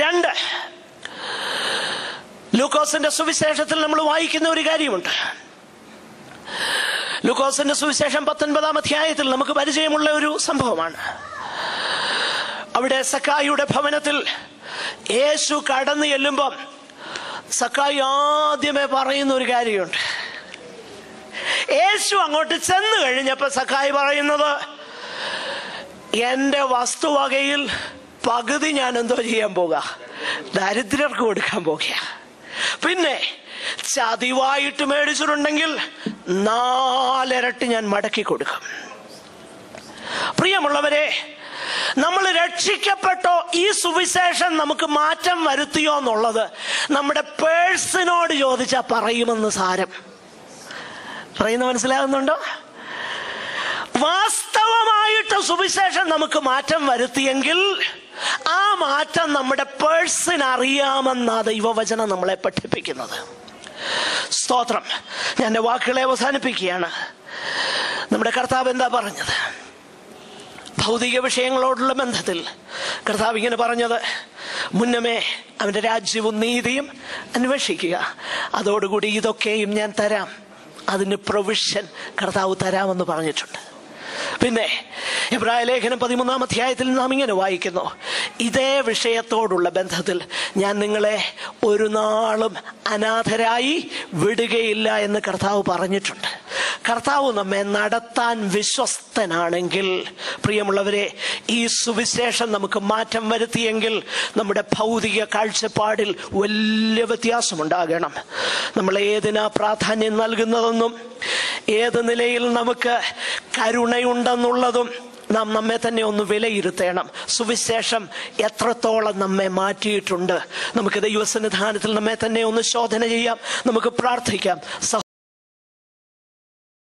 2, ലൂക്കോസിന്റെ സുവിശേഷത്തിൽ നമ്മൾ വായിക്കുന്ന ഒരു കാര്യമുണ്ട്. ലൂക്കോസിന്റെ സുവിശേഷം 19-ാം അധ്യായത്തിൽ നമുക്ക് പരിചയമുള്ള ഒരു സംഭവമാണ്. അവിടെ സക്കായിയുടെ ഭവനത്തിൽ യേശു കടന്നു ചെല്ലുമ്പം സക്കായി ആദ്യമേ പറയുന്ന ഒരു കാര്യമുണ്ട്. യേശു അങ്ങോട്ട് ചെന്ന് കഴിഞ്ഞപ്പോൾ സക്കായി പറയുന്നത്, എൻ്റെ വസ്തുവകയിൽ പകുതി ഞാൻ എന്തോ ചെയ്യാൻ പോകുക, ദരിദ്രർക്ക് കൊടുക്കാൻ പോകുക. പിന്നെ ചതിവായിട്ട് മേടിച്ചിട്ടുണ്ടെങ്കിൽ 4 ഇരട്ടി ഞാൻ മടക്കി കൊടുക്കും. പ്രിയമുള്ളവരെ, നമ്മൾ രക്ഷിക്കപ്പെട്ടോ ഈ സുവിശേഷം നമുക്ക് മാറ്റം വരുത്തിയോ എന്നുള്ളത് നമ്മുടെ പേഴ്സിനോട് ചോദിച്ചാൽ പറയുമെന്ന് സാരം. പറയുന്ന മനസ്സിലാകുന്നുണ്ടോ? വാസ്തവമായിട്ട് സുവിശേഷം നമുക്ക് മാറ്റം വരുത്തിയെങ്കിൽ ആ മാറ്റം നമ്മുടെ പേഴ്സിന് അറിയാമെന്നാ ദൈവവചനം നമ്മളെ പഠിപ്പിക്കുന്നത്. സ്തോത്രം. ഞാൻ എൻ്റെ വാക്കുകളെ അവസാനിപ്പിക്കുകയാണ്. നമ്മുടെ കർത്താവ് എന്താ പറഞ്ഞത്? ഭൗതിക വിഷയങ്ങളോടുള്ള ബന്ധത്തിൽ കർത്താവ് ഇങ്ങനെ പറഞ്ഞത്, മുന്നമേ അവൻ്റെ രാജ്യവും നീതിയും അന്വേഷിക്കുക, അതോടുകൂടി ഇതൊക്കെയും ഞാൻ തരാം. അതിന് പ്രൊവിഷൻ കർത്താവ് തരാമെന്ന് പറഞ്ഞിട്ടുണ്ട്. പിന്നെ എബ്രായ ലേഖനം 13-ാം അധ്യായത്തിൽ നാം ഇങ്ങനെ വായിക്കുന്നു, ഇതേ വിഷയത്തോടുള്ള ബന്ധത്തിൽ ഞാൻ നിങ്ങളെ ഒരു നാളും അനാഥരായി വിടുകയില്ല എന്ന് കർത്താവ് പറഞ്ഞിട്ടുണ്ട്. കർത്താവ് നമ്മെ നടത്താൻ വിശ്വസ്തനാണെങ്കിൽ, പ്രിയമുള്ളവരെ, ഈ സുവിശേഷം നമുക്ക് മാറ്റം വരുത്തിയെങ്കിൽ നമ്മുടെ ഭൗതിക കാഴ്ചപ്പാടിൽ വലിയ വ്യത്യാസമുണ്ടാകണം. നമ്മൾ ഏതിനാ പ്രാധാന്യം നൽകുന്നതെന്നും ഏത് നിലയിൽ നമുക്ക് കരുണയുണ്ടെന്നുള്ളതും നാം നമ്മെ തന്നെ ഒന്ന് വിലയിരുത്തണം. സുവിശേഷം എത്രത്തോളം നമ്മെ മാറ്റിയിട്ടുണ്ട്. നമുക്ക് ദൈവസന്നിധാനത്തിൽ നമ്മെ തന്നെ ഒന്ന് ശോധന ചെയ്യാം. നമുക്ക് പ്രാർത്ഥിക്കാം.